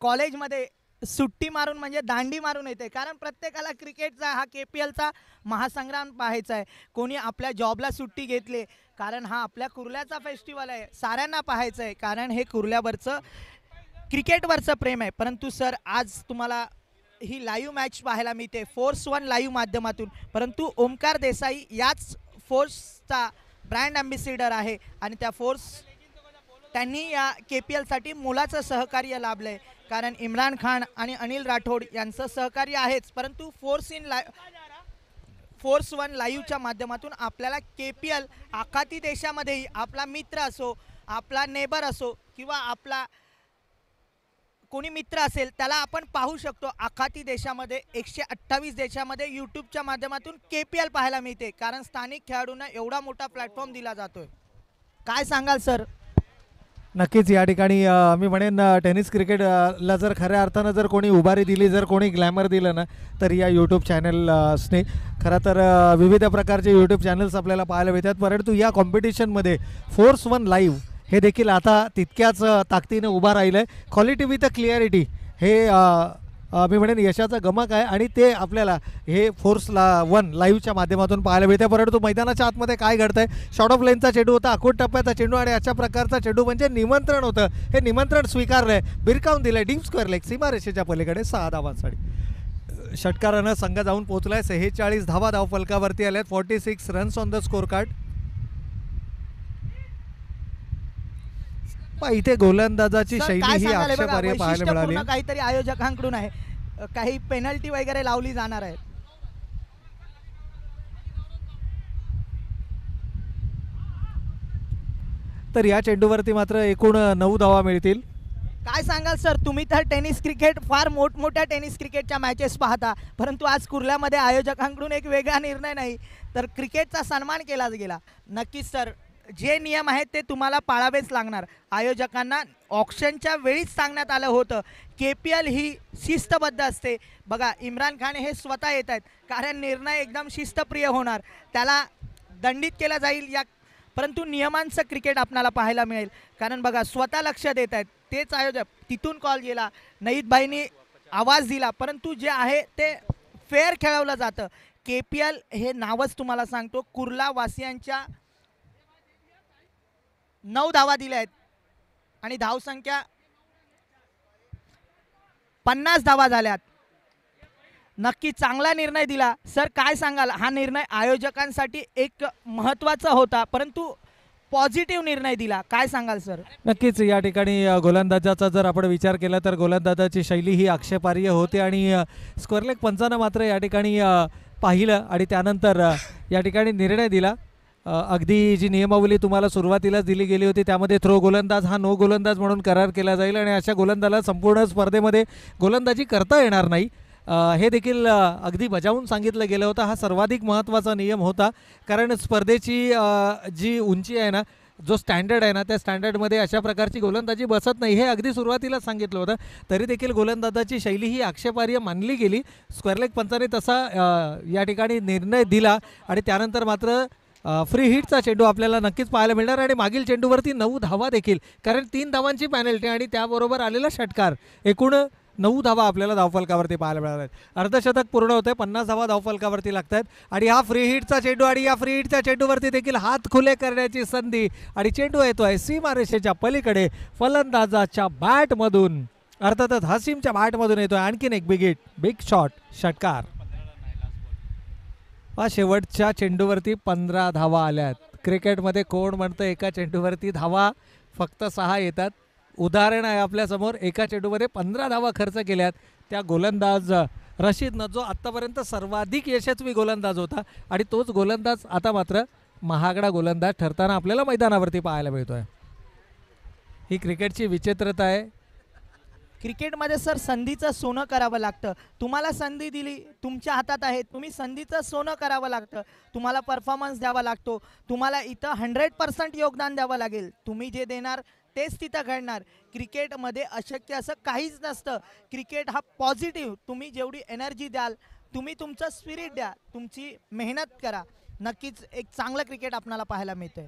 S2: कॉलेजमध्ये सुट्टी मारून म्हणजे दांडी मारून येते, कारण प्रत्येकाला क्रिकेटचा हा KPLचा महासंग्राम पाहायचा आहे. कोणी आपल्या जॉबला सुट्टी घेतली, कारण हा आपल्या कुर्ल्याचा फेस्टिवल आहे, साऱ्यांना पाहायचं आहे, कारण हे कुर्ल्यावरचं क्रिकेटवरचं प्रेम आहे. परंतु सर आज तुम्हाला ही लाईव्ह मॅच पाहायला मिळते फोर्स1 लाईव्ह माध्यमातून, परंतु ओमकार देसाई याच फोर्सचा ब्रँड ॲम्बेसिडर आहे आणि त्या त्यांनी या KPLसाठी मोलाचं सहकार्य लाभलं आहे. कारण इम्रान खान आणि अनिल राठोड यांचं सहकार्य आहेच, परंतु फोर्स1 लाईव्हच्या माध्यमातून आपल्याला KPL आखाती देशामध्येही आपला मित्र असो, आपला नेबर असो किंवा आपला कोणी मित्र असेल त्याला आपण पाहू शकतो. आखाती देशामध्ये 128 देशामध्ये यूट्यूबच्या माध्यमातून KPL पाहायला मिळते, कारण स्थानिक खेळाडूंना एवढा मोठा प्लॅटफॉर्म दिला जातोय. काय सांगाल सर?
S1: नक्कीच या ठिकाणी मी म्हणेन टेनिस क्रिकेटला जर खऱ्या अर्थानं जर कोणी उभारी दिली, जर कोणी ग्लॅमर दिलं ना, तर या यूट्यूब चॅनल्सने खरं तर विविध प्रकारचे यूट्यूब चॅनल्स आपल्याला पाहायला मिळतात. परंतु या कॉम्पिटिशनमध्ये फोर्स1 लाईव्ह हे देखील आता तितक्याच ताकदीने उभा राहिलं आहे. क्वालिटी विथ अ क्लिअरिटी हे मी म्हणेन यशाचा गमक आहे आणि ते आपल्याला हे फोर्स1 लाईव्हच्या माध्यमातून पाहायला मिळते. परंतु मैदानाच्या आतमध्ये काय घडतं आहे, शॉर्ट ऑफ लाईनचा चेंडू होता, आखूड टप्प्याचा चेंडू आणि अशा प्रकारचा चेंडू म्हणजे निमंत्रण होतं. हे निमंत्रण स्वीकारलं आहे, बिरकावून दिलं आहे. डीप स्क्वेअर लेग सीमारेषेच्या पलीकडे 6 धावांसाठी षटकारानं संघ जाऊन पोहोचला आहे. 46 धावा धावफलकावरती आल्या आहेत. 46 runs on the score card. इथे गोलंदाजाची शैली ही आक्षेपार्ह पाहायला मिळाली.
S2: काहीतरी आयोजकांकडून आहे, काही पेनल्टी वगैरे लावली जाणार आहे.
S1: तर या चेंडूवरती मात्र एकूण 9 धावा मिळतील.
S2: काय सांगाल सर? तुम्ही तर टेनिस क्रिकेट फार मोठमोठ्या टेनिस क्रिकेटच्या मॅचेस पाहता, परंतु आज कुर्ल्यामध्ये आयोजकांकडून एक वेगळा निर्णय नाही तर क्रिकेटचा सन्मान केला गेला. नक्कीच सर, जे नियम आहेत ते तुम्हाला पाळावेच लागणार. आयोजकांना ऑक्शनच्या वेळीच सांगण्यात आलं होतं KPL ही शिस्तबद्ध असते. बघा इम्रान खान हे स्वतः येत आहेत, कारण निर्णय एकदम शिस्तप्रिय होणार, त्याला दंडित केला जाईल या, परंतु नियमांचं क्रिकेट आपल्याला पाहायला मिळेल. कारण बघा स्वतः लक्ष देत आहेत तेच आयोजक. तिथून कॉल गेला, नईदभाईंनी आवाज दिला, परंतु जे आहे ते फेअर खेळवलं जातं. KPL हे नावच तुम्हाला सांगतो, कुर्ला वासियांच्या 9 धावा दिल्या आहेत आणि धावसंख्या 50 धावा झाल्यात. नक्की चांगला निर्णय दिला. सर काय सांगाल, हा निर्णय आयोजकांसाठी एक महत्त्वाचा होता, परंतु पॉझिटिव्ह निर्णय दिला, काय सांगाल सर?
S1: नक्कीच या ठिकाणी गोलंदाजाचा जर आपण विचार केला तर गोलंदाजाची शैली ही आक्षेपार्ह होती आणि स्क्वेअर लेग पंचानं मात्र या ठिकाणी पाहिलं आणि त्यानंतर या ठिकाणी निर्णय दिला. अगदी जी नियमावली तुम्हाला सुरुवातीलाच दिली गेली होती त्यामध्ये थ्रो गोलंदाज हा नो गोलंदाज म्हणून करार केला जाईल आणि अशा गोलंदाजाला संपूर्ण स्पर्धेमध्ये गोलंदाजी करता येणार नाही हे देखील अगदी बजावून सांगितलं गेलं होतं. हा सर्वाधिक महत्त्वाचा नियम होता, कारण स्पर्धेची जी उंची आहे ना, जो स्टँडर्ड आहे ना, त्या स्टँडर्डमध्ये अशा प्रकारची गोलंदाजी बसत नाही हे अगदी सुरुवातीलाच सांगितलं होतं. तरी देखील गोलंदाजाची शैली ही आक्षेपार्ह मानली गेली. स्क्वेअर लेग पंचाने तसा या ठिकाणी निर्णय दिला आणि त्यानंतर मात्र फ्री हिटचा चेंडू आपल्याला नक्कीच पाहायला मिळणार आणि मागील चेंडूवरती 9 धावा देखील, कारण 3 धावांची पॅनल्टी आणि त्याबरोबर आलेला षटकार, एकूण 9 धावा आपल्याला धावफलकावरती पाहायला मिळणार आहेत. अर्धशतक पूर्ण होतं, 50 धावा धावफलकावरती लागत आहेत आणि हा फ्री हिटचा चेंडू आणि या फ्री हिटच्या चेंडूवरती देखील हात खुले करण्याची संधी आणि चेंडू येतो आहे सीमारेषेच्या पलीकडे फलंदाजाच्या बॅटमधून, अर्थातच हसीमच्या बॅटमधून येतो आहे आणखीन एक बिग शॉट षटकार. शेवटच्या चेंडूवरती 15 धावा आल्यात. क्रिकेटमध्ये कोण म्हणतं एका चेंडूवरती धावा फक्त 6 येतात. उदाहरण आहे आपल्यासमोर, एका चेंडूमध्ये 15 धावा खर्च केल्यात त्या गोलंदाज रशीदनं, जो आत्तापर्यंत सर्वाधिक यशस्वी गोलंदाज होता आणि तोच गोलंदाज आता मात्र महागडा गोलंदाज ठरताना आपल्याला मैदानावरती पाहायला मिळतो आहे. ही क्रिकेटची विचित्रता आहे.
S2: क्रिकेटमध्ये सर संधीचं सोनं करावं लागतं. तुम्हाला संधी दिली, तुमच्या हातात आहे, तुम्ही संधीचं सोनं करावं लागतं. तुम्हाला परफॉर्मन्स द्यावा लागतो. तुम्हाला इथं 100% योगदान द्यावं लागेल. तुम्ही जे देणार तेच तिथं घडणार. क्रिकेटमध्ये अशक्य असं काहीच नसतं. क्रिकेट हा पॉझिटिव्ह, तुम्ही जेवढी एनर्जी द्याल, तुम्ही तुमचं स्पिरिट द्या, तुमची मेहनत करा, नक्कीच एक चांगलं क्रिकेट आपल्याला पाहायला मिळतंय.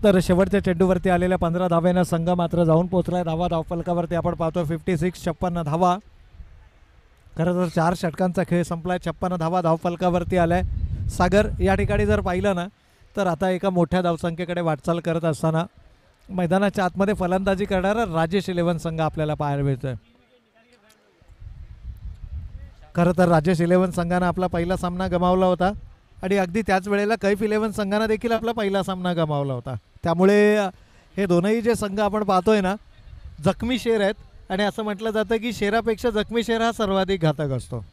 S1: तर शेवटच्या चेंडूवरती आलेल्या 15 धाव्यानं संघ मात्र जाऊन पोहोचलाय धावा धावफलकावरती. आपण पाहतोय 56 धावा. खरं तर 4 षटकांचा खेळ संपलाय. 56 धावा धावफलकावरती आलाय. सागर, या ठिकाणी जर पाहिलं ना तर आता एका मोठ्या धावसंख्येकडे वाटचाल करत असताना मैदानाच्या आतमध्ये फलंदाजी करणारा राजेश 11 संघ आपल्याला पाहायला मिळतोय. खरं तर राजेश 11 संघानं आपला पहिला सामना गमावला होता आणि अगदी त्याच वेळेला कैफ 11 संघानं देखील आपला पहिला सामना गमावला होता. त्यामुळे हे दोनही जे संघ आपण पाहतोय ना जखमी शेर आहेत आणि असं म्हटलं जातं की शेरापेक्षा जखमी शेर हा सर्वाधिक घातक असतो.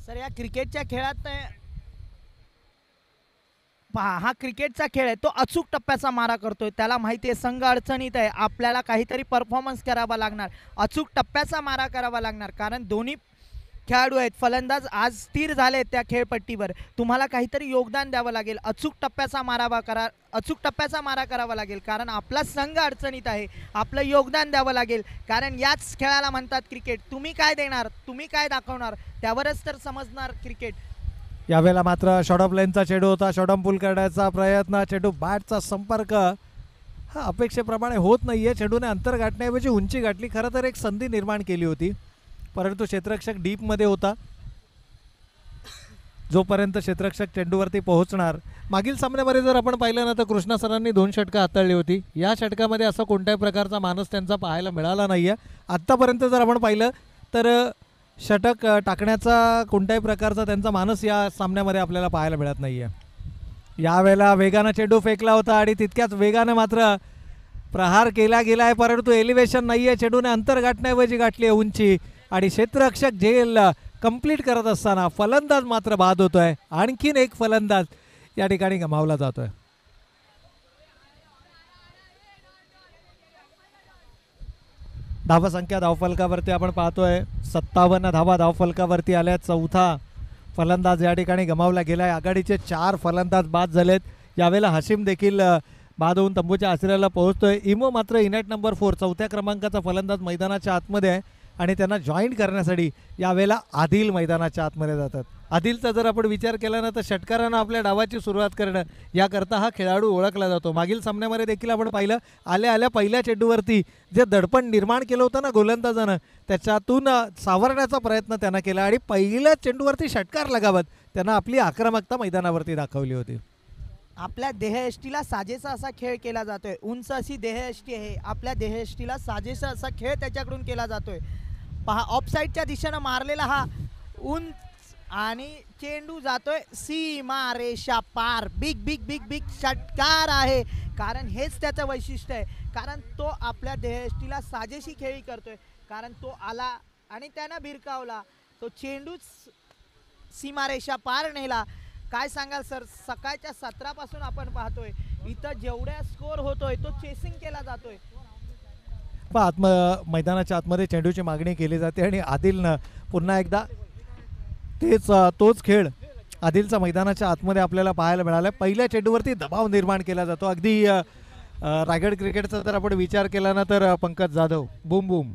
S2: सर या क्रिकेटच्या खेळात पहा, हा क्रिकेटचा खेळ आहे, तो अचूक टप्प्याचा मारा करतोय. त्याला माहिती आहे संघ अडचणीत आहे, आपल्याला काहीतरी परफॉर्मन्स करावा लागणार, अचूक टप्प्याचा मारा करावा लागणार. कारण दोन्ही खेळाडू आहेत, फलंदाज आज स्थिर झाले आहेत त्या खेळपट्टीवर. तुम्हाला काहीतरी योगदान द्यावं लागेल, अचूक टप्प्याचा मारा करावा लागेल. कारण आपला संघ अडचणीत आहे, आपलं योगदान द्यावं लागेल. कारण याच खेळाला म्हणतात क्रिकेट. तुम्ही काय देणार, तुम्ही काय दाखवणार, त्यावरच तर समजणार क्रिकेट.
S1: यावेळेला मात्र शॉर्ट ऑफ लाईनचा चेंडू होता. शॉर्ट ऑफ पुल करण्याचा प्रयत्न, चेंडू बॅटचा संपर्क हा अपेक्षेप्रमाणे होत नाही आहे. चेंडूने अंतर गाठण्याऐवजी उंची गाठली. खरं तर एक संधी निर्माण केली होती, परंतु क्षेत्ररक्षक डीपमध्ये होता. जोपर्यंत क्षेत्ररक्षक चेंडूवरती पोहोचणार. मागील सामन्यामध्ये जर आपण पाहिलं ना तर कृष्णा सरांनी 2 षटकं हाताळली होती. या षटकामध्ये असं कोणत्याही प्रकारचा मानस त्यांचा पाहायला मिळाला नाही आहे. आत्तापर्यंत जर आपण पाहिलं तर षटक टाकण्याचा कोणत्याही प्रकारचा त्यांचा मानस या सामन्यामध्ये आपल्याला पाहायला मिळत नाही आहे. यावेळेला वेगानं चेंडू फेकला होता आणि तितक्याच वेगानं मात्र प्रहार केला गेला आहे, परंतु एलिव्हेशन नाही आहे. चेंडूने अंतर गाठण्याऐवजी गाठली आहे उंची आणि क्षेत्ररक्षक झेल कंप्लीट करत असताना फलंदाज मात्र बाद होतोय. आणखीन एक फलंदाज या ठिकाणी गमावला जातोय. धावसंख्या धावफलकावरती आपण पाहतोय 57 धावा धावफलकावरती आल्या. चौथा फलंदाज या ठिकाणी गमावला गेला आहे. आघाडीचे 4 फलंदाज बाद झालेत. यावेळेला हसीम देखील बाद होऊन तंबूच्या आश्रयाला पोहोचतोय. इमो मात्र इनेट नंबर 4 4थ्या क्रमांकाचा फलंदाज मैदानाच्या आतमध्ये आहे आणि त्यांना जॉईन करण्यासाठी यावेळेला आदिल मैदानाच्या आतमध्ये जातात. आदिलचा जर आपण विचार केला ना तर षटकारानं आपल्या डावाची सुरुवात करणं याकरता हा खेळाडू ओळखला जातो. मागील सामन्यामध्ये देखील आपण पाहिलं आल्या पहिल्या चेंडूवरती जे दडपण निर्माण केलं होतं ना गोलंदाजानं, त्याच्यातून सावरण्याचा प्रयत्न त्यांना केला आणि पहिल्या चेंडूवरती षटकार लगावत त्यांना आपली आक्रमकता मैदानावरती दाखवली होती.
S2: आपल्या देहयष्टीला साजेसा असा खेळ केला जातोय. उंच अशी देहयष्टी आहे, आपल्या देहयष्टीला साजेसा असा खेळ त्याच्याकडून केला जातोय. पहा, ऑफसाईडच्या दिशेनं मारलेला हा उंच आणि चेंडू जातोय सीमा रेषा पार. बिग बिग बिग बिग षटकार आहे, कारण हेच त्याचं वैशिष्ट्य आहे. कारण तो आपल्या देहयष्टीला साजेशी खेळी करतोय. कारण तो आला आणि त्यानं भिरकावला, तो चेंडूच सीमारेषा पार नेला. काय सांगाल सर, सकाळच्या 17 पासून आपण पाहतोय इथं जेवढ्या स्कोर होतोय तो चेसिंग केला जातोय.
S1: मैदानाच्या आतमध्ये चेंडूची मागणी केली जाते आणि आदिलनं पुन्हा एकदा तोच खेळ आदिलचा मैदानाच्या आतमध्ये आपल्याला पाहायला मिळाला. पहिल्या चेंडूवरती दबाव निर्माण केला जातो. अगदी रायगड क्रिकेटचा जर आपण विचार केला ना तर पंकज जाधव बूम बूम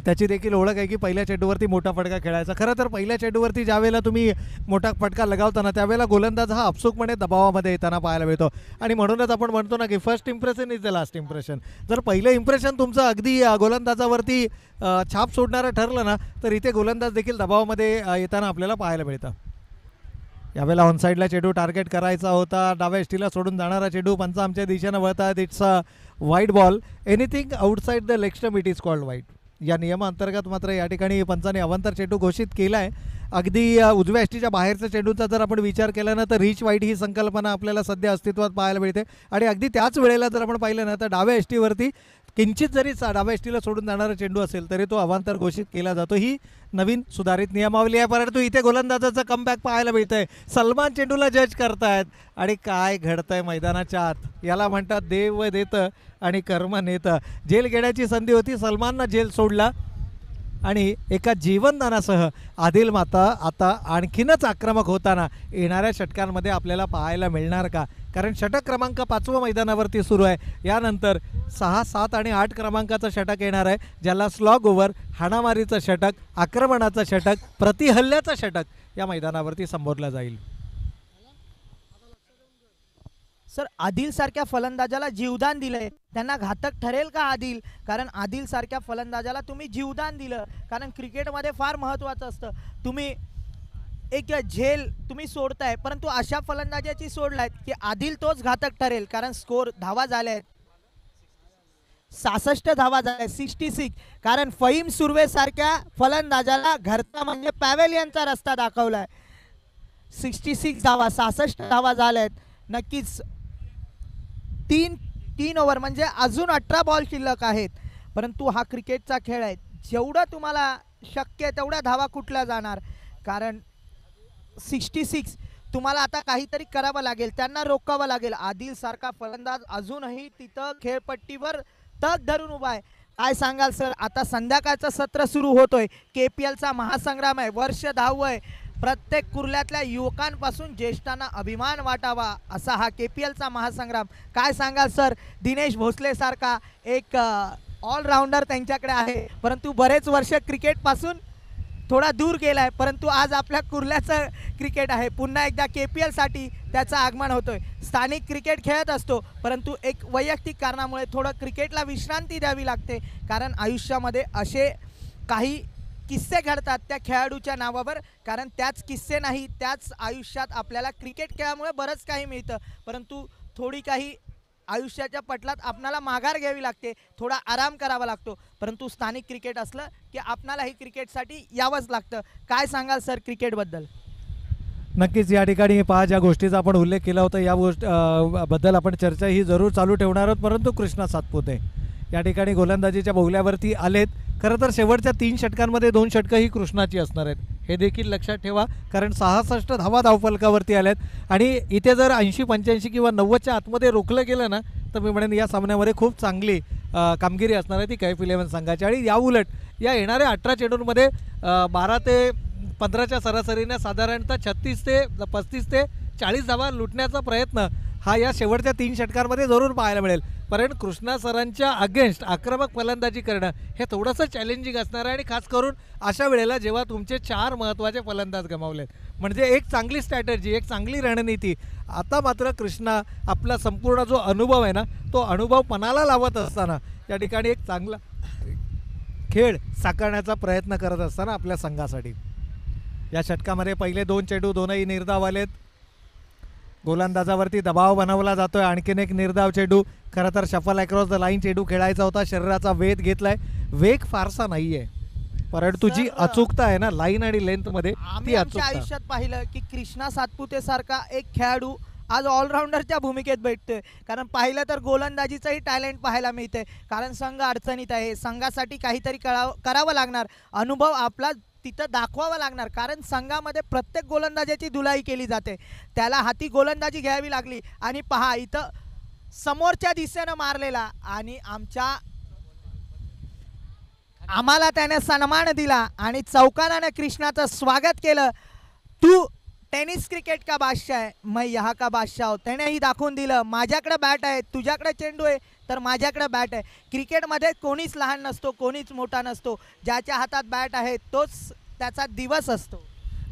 S1: त्याची देखील ओळख आहे की पहिल्या चेंडूवरती मोठा फटका खेळायचा. खरं तर पहिल्या चेंडूवरती ज्यावेळेला तुम्ही मोठा फटका लगावताना त्यावेळेला गोलंदाज हा आपसूकपणे दबावामध्ये येताना पाहायला मिळतो आणि म्हणूनच आपण म्हणतो ना की first impression is the last impression. जर पहिलं इम्प्रेशन तुमचं अगदी गोलंदाजावरती छाप सोडणारं ठरलं ना तर इथे गोलंदाज देखील दबावामध्ये येताना आपल्याला पाहायला मिळतं. यावेळेला ऑनसाईडला चेंडू टार्गेट करायचा होता. डाव्या यष्टीला सोडून जाणारा चेंडू पंच आमच्या दिशेनं वळतात. It's a wide ball. Anything outside the leg stump it is called wide. या नियमांतर्गत मात्र या ठिकाणी पंचाने अवांतर चेंडू घोषित केला आहे. अगदी उजव्या यष्टीच्या बाहेरच्या चेंडूचा जर आपण विचार केला ना तर रिच वाईड ही संकल्पना आपल्याला सध्या अस्तित्वात पाहायला मिळते आणि अगदी त्याच वेळेला जर आपण पाहिलं ना तर डाव्या यष्टीवरती किंचित जरी डाव्या यष्टीला सोडून जाणारा चेंडू असेल तरी तो अवांतर घोषित केला जातो. ही नवीन सुधारित नियमावली आहे. परंतु इथे गोलंदाजाचं कमबॅक पाहायला मिळतंय. सलमान चेंडूला जज करतायत आणि काय घडतंय मैदानाच्या आत याला म्हणतात देव देतं आणि कर्म नेतं. जेल घेण्याची संधी होती, सलमाननं जेल सोडला आणि एका जीवनदानासह आदिल माता आता आणखीनच आक्रमक होताना येणाऱ्या षटकांमध्ये आपल्याला पाहायला मिळणार का? कारण षटक क्रमांक 5 मैदानावरती सुरू आहे. यानंतर 6, 7 आणि 8 क्रमांकाचं षटक येणार आहे, ज्याला स्लॉग ओव्हर, हाणामारीचं षटक, आक्रमणाचं षटक, प्रतिहल्ल्याचं षटक या मैदानावरती संबोधलं जाईल.
S2: सर, आदिल सारख्या फलंदाजाला जीवदान दिलंय, त्यांना घातक ठरेल का आदिल? कारण आदिल सारख्या फलंदाजाला तुम्ही जीवदान दिलं, कारण क्रिकेटमध्ये फार महत्त्वाचं असतं. तुम्ही एक झेल तुम्ही सोडताय, परंतु अशा फलंदाजाची सोडलायत की आदिल तोच घातक ठरेल. कारण स्कोर धावा झाल्या आहेत, 66 धावा झाल्या, 66. कारण फहीम सुर्वे सारख्या फलंदाजाला घरचा म्हणजे पॅव्हेलियनचा रस्ता दाखवलाय. 66 धावा, 66 धावा झाल्या आहेत. नक्कीच तीन ओव्हर म्हणजे अजून 18 बॉल शिल्लक आहेत. परंतु हा क्रिकेटचा खेळ आहे, जेवढं तुम्हाला शक्य आहे तेवढ्या धावा कुठल्या जाणार. कारण 66 तुम्हाला आता काहीतरी करावं लागेल, त्यांना रोखावं लागेल. आदिल सारखा फलंदाज अजूनही तिथं खेळपट्टीवर तग धरून उभा आहे. काय सांगाल सर? आता संध्याकाळचं सत्र सुरू होतोय, KPLचा महासंग्राम आहे, वर्ष 10वं आहे. प्रत्येक कुर्ल्यातल्या युवकांपासून ज्येष्ठांना अभिमान वाटावा असा हा KPLचा महासंग्राम. काय सांगाल सर? दिनेश भोसले सारखा एक ऑलराऊंडर त्यांच्याकडे आहे, परंतु बरेच वर्ष क्रिकेटपासून थोडा दूर गेला आहे, परंतु आज आपल्या कुर्ल्याचं क्रिकेट आहे. पुन्हा एकदा KPLसाठी त्याचं आगमन होतोय. स्थानिक क्रिकेट खेळत असतो, परंतु एक वैयक्तिक कारणामुळे थोडं क्रिकेटला विश्रांती द्यावी लागते. कारण आयुष्यामध्ये असे काही किस्से घडतात त्या खेळाडूच्या नावावर. कारण त्याच किस्से नाही, त्याच आयुष्यात आपल्याला क्रिकेट खेळामुळे बरंच काही मिळतं, परंतु थोडी काही आयुष्याच्या पटलात आपणाला माघार घ्यावी लागते, थोडा आराम करावा लागतो. परंतु स्थानिक क्रिकेट असलं की आपणालाही क्रिकेटसाठी यावंच लागतं. काय सांगाल सर क्रिकेटबद्दल?
S1: नक्कीच या ठिकाणी पहा, ज्या गोष्टीचा आपण उल्लेख केला होता या बद्दल आपण चर्चा ही जरूर चालू ठेवणार आहोत. परंतु कृष्णा सातपुते या ठिकाणी गोलंदाजीच्या बहुल्यावरती आलेत. खरं तर शेवटच्या 3 षटकांमध्ये 2 षटकं ही कृष्णाची असणार आहेत, हे देखील लक्षात ठेवा. कारण 66 धावा धावफलकावरती आल्यात आणि इथे जर 80, 85 किंवा 90च्या आतमध्ये रोखलं गेलं ना तर मी म्हणेन या सामन्यामध्ये खूप चांगली कामगिरी असणार आहे ती कैफ 11 संघाची. आणि या उलट या येणाऱ्या 18 चेंडूंमध्ये 12 ते 15च्या सरासरीने साधारणतः 36 ते 35 ते 40 धावा लुटण्याचा प्रयत्न हा या शेवटच्या 3 षटकांमध्ये जरूर पाहायला मिळेल. कारण कृष्णा सरांच्या अगेन्स्ट आक्रमक फलंदाजी करणं हे थोडंसं चॅलेंजिंग असणार आहे. आणि खास करून अशा वेळेला जेव्हा तुमचे 4 महत्त्वाचे फलंदाज गमावलेत, म्हणजे एक चांगली स्ट्रॅटर्जी, एक चांगली रणनीती. आता मात्र कृष्णा आपला संपूर्ण जो अनुभव आहे ना तो अनुभव पणाला लावत असताना या ठिकाणी एक चांगला खेळ साकारण्याचा प्रयत्न करत असताना आपल्या संघासाठी या षटकामध्ये पहिले 2 चेंडू दोनही निर्धाव आलेत. गोलंदाजावरती दबाव बनवला जातोय. आणखीन एक निर्धाव चेंडू. खरं तर शफल अक्रॉस द लाईन चेंडू खेळायचा होता, शरीराचा वेध घेतलाय. वेग फारसा नाहीये, परंतु जी अचूकता आहे ना लाईन आणि लेंथ मध्ये ती
S2: आमच्या आयुष्यात पाहिलं की कृष्णा सातपुते सारखा एक खेळाडू आज ऑलराऊंडरच्या भूमिकेत भेटतोय. कारण पाहिलं तर गोलंदाजीचंही टॅलेंट पाहायला मिळतंय. कारण संघ अडचणीत आहे, संघासाठी काहीतरी करावं लागणार, अनुभव आपला तिथं दाखवावं लागणार. कारण संघामध्ये प्रत्येक गोलंदाजाची धुलाई केली जाते, त्याला हाती गोलंदाजी घ्यावी लागली. आणि पहा इथं समोरच्या दिशेनं मारलेला आणि आम्हाला त्याने सन्मान दिला आणि चौकाराने कृष्णाचं स्वागत केलं. तू टेनिस क्रिकेट का बादशाह है, मैं यहाँ का बादशाह हूँ. त्यानेही दाखवून दिलं, माझ्याकडे बॅट आहे, तुझ्याकडे चेंडू आहे तर माझ्याकडे बॅट आहे. क्रिकेटमध्ये कोणीच लहान नसतो, कोणीच मोठा नसतो. ज्याच्या हातात बॅट आहे तोच त्याचा दिवस असतो.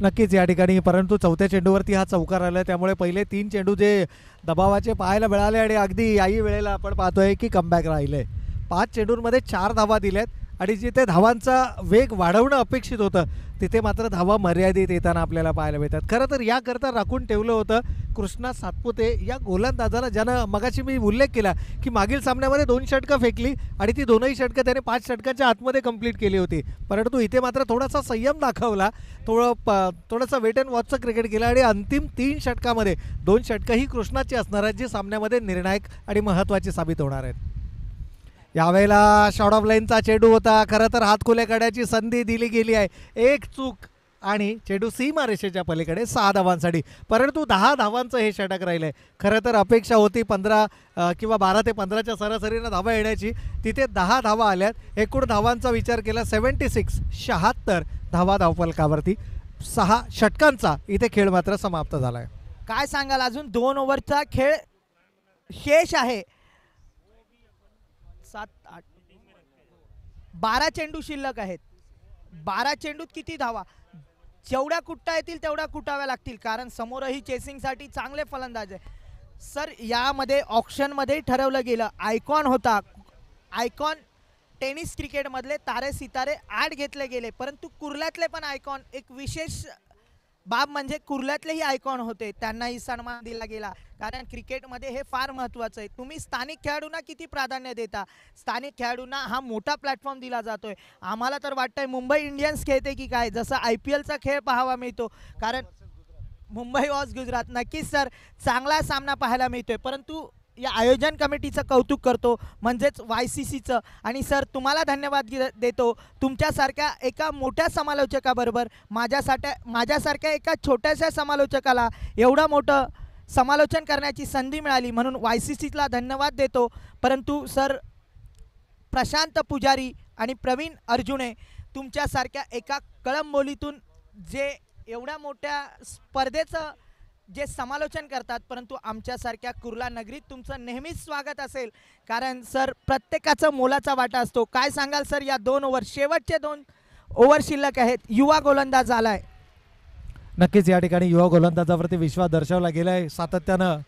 S1: नक्कीच या ठिकाणी. परंतु 4थ्या चेंडूवरती हा चौकार आला, त्यामुळे पहिले 3 चेंडू जे दबावाचे पाहायला मिळाले आणि अगदी याही वेळेला आपण पाहतोय की कमबॅक राहिले. 5 चेंडूंमध्ये 4 धावा दिल्यात आणि जिथे धावांचा वेग वाढवणं अपेक्षित होतं तिथे मात्र धावा मर्यादित येताना आपल्याला पाहायला मिळतात. खरं तर याकरता राखून ठेवलं होतं कृष्णा सातपुते या गोलंदाजाला, ज्यानं मगाशी मी उल्लेख केला की मागील सामन्यामध्ये 2 षटकं फेकली आणि ती दोनही षटकं त्याने 5 षटकांच्या आतमध्ये कंप्लीट केली होती. परंतु इथे मात्र थोडासा संयम दाखवला, थोडंसं वेट अँड वॉचचं क्रिकेट केलं आणि अंतिम 3 षटकामध्ये 2 षटकं ही कृष्णाची असणार आहेत जी सामन्यामध्ये निर्णायक आणि महत्त्वाची साबित होणार आहेत. यावेळेला शॉर्ट ऑफ लाईनचा चेंडू होता. खरं तर हातखुले करण्याची संधी दिली गेली आहे. एक चूक आणि चेंडू सीमारेषेच्या पलीकडे 6 धावांसाठी, परंतु 10 धावांचं हे षटक राहिलं आहे. खरं तर अपेक्षा होती 15 किंवा 12 ते 15च्या सरासरीनं धावा येण्याची, तिथे 10 धावा आल्यात. एकूण धावांचा विचार केला 76 धावा धावफलकावरती. 6 षटकांचा इथे खेळ मात्र समाप्त झाला आहे.
S2: काय सांगाल, अजून 2 ओव्हरचा खेळ शेष आहे. 7 8 12 चेंडू शिल्लक आहेत. 12 चेंडूत किती धावा? जेवढ्या कुटता येतील तेवढ्या कुटाव्या लागतील, कारण समोरही चेसिंगसाठी चांगले फलंदाज आहे. सर, यामध्ये ऑप्शनमध्ये ठरवलं गेलं, आयकॉन होता. आयकॉन टेनिस क्रिकेटमधले तारे सितारे 8 घेतले गेले, परंतु कुर्ल्यातले पण आयकॉन, एक विशेष बाब म्हणजे कुर्ल्यातलेही आयकॉन होते, त्यांनाही सन्मान दिला गेला. कारण क्रिकेटमध्ये हे फार महत्त्वाचं आहे. तुम्ही स्थानिक खेळाडूंना किती प्राधान्य देता? स्थानिक खेळाडूंना हा मोठा प्लॅटफॉर्म दिला जातोय. आम्हाला तर वाटतंय मुंबई इंडियन्स खेळते की काय, जसं IPLचा खेळ पाहावा मिळतो. कारण मुंबई वॉज गुजरात. नक्कीच सर, चांगला सामना पाहायला मिळतोय. परंतु या आयोजन कमिटीचं कौतुक करतो, म्हणजेच YCCचं. आणि सर, तुम्हाला धन्यवाद देतो. तुमच्यासारख्या एका मोठ्या समालोचकाबरोबर माझ्यासारख्या एका छोट्याशा समालोचकाला एवढं मोठं समालोचन करण्याची संधी मिळाली, म्हणून YCCला धन्यवाद देतो. परंतु सर, प्रशांत पुजारी आणि प्रवीण अर्जुने तुमच्यासारख्या एका कळंबोलीतून जे एवढ्या मोठ्या स्पर्धेचं जे समालोचन करतात, परंतु आमच्यासारख्या कुर्ला नगरीत तुमचं नेहमीच स्वागत असेल. कारण सर, प्रत्येकाचा मोलाचा वाटा असतो. काय सांगाल सर, या 2 ओव्हर, शेवटचे 2 ओव्हर शिल्लक आहेत, युवा गोलंदाज आलाय.
S1: नक्कीच या ठिकाणी युवा गोलंदाजावरती विश्वास दर्शवला गेला आहे सातत्यानं.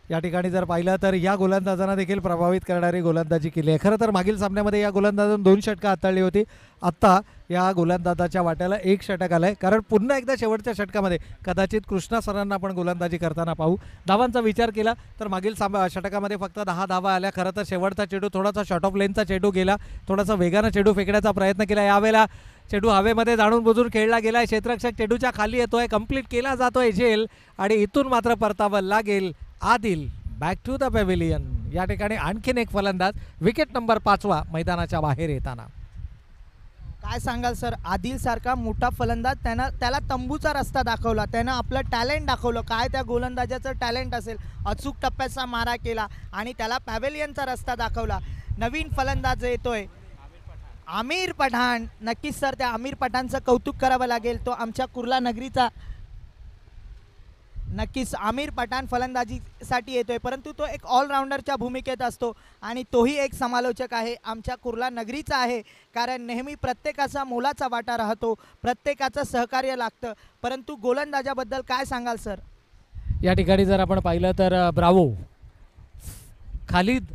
S1: या ठिकाणी जर पाहिलं तर या गोलंदाजांना देखील प्रभावित करणारी गोलंदाजी केली आहे. खरं तर मागील सामन्यामध्ये या गोलंदाजांनी 2 षटकं हाताळली होती. आत्ता या गोलंदाजाच्या वाट्याला 1 षटक आलं आहे. कारण पुन्हा एकदा शेवटच्या षटकामध्ये कदाचित कृष्णा सरांना आपण गोलंदाजी करताना पाहू. धावांचा विचार केला तर मागील षटकामध्ये फक्त 10 धावा आल्या. खरं तर शेवटचा चेंडू थोडासा शॉर्ट ऑफ लेनचा चेंडू गेला, थोडासा वेगानं चेंडू फेकण्याचा प्रयत्न केला. यावेळेला चेंडू हवेमध्ये जाणून बुजून खेळला गेला आहे. क्षेत्ररक्षक चेंडूच्या खाली येतोय, कंप्लीट केला जातोय झेल, आणि इथून मात्र परतावं लागेल. Adil back to the pavilion. या ठिकाणी आणखीन एक फलंदाज, विकेट नंबर 5वा मैदानाच्या बाहेर येताना.
S2: काय सांगाल सर, आदिल सारखा मोठा फलंदाज, त्याला तंबूचा रस्ता दाखवला, त्यानं आपलं टॅलेंट दाखवलं. काय त्या गोलंदाजाचं टॅलेंट असेल, अचूक टप्प्याचा मारा केला आणि त्याला पॅव्हिलियनचा रस्ता दाखवला. नवीन फलंदाज येतोय आमिर पठाण. नक्कीच सर, त्या आमिर पठाणचं कौतुक करावं लागेल. तो आमच्या कुर्ला नगरीचा, नक्कीच आमिर पठाण फलंदाजीसाठी येतोय, परंतु तो एक ऑलराऊंडरच्या भूमिकेत असतो आणि तोही एक समालोचक आहे, आमच्या कुर्ला नगरीचा आहे. कारण नेहमी प्रत्येकाचा मोलाचा वाटा राहतो, प्रत्येकाचं सहकार्य लागतं. परंतु गोलंदाजाबद्दल काय सांगाल सर?
S1: या ठिकाणी जर आपण पाहिलं तर ब्रावो, खालिद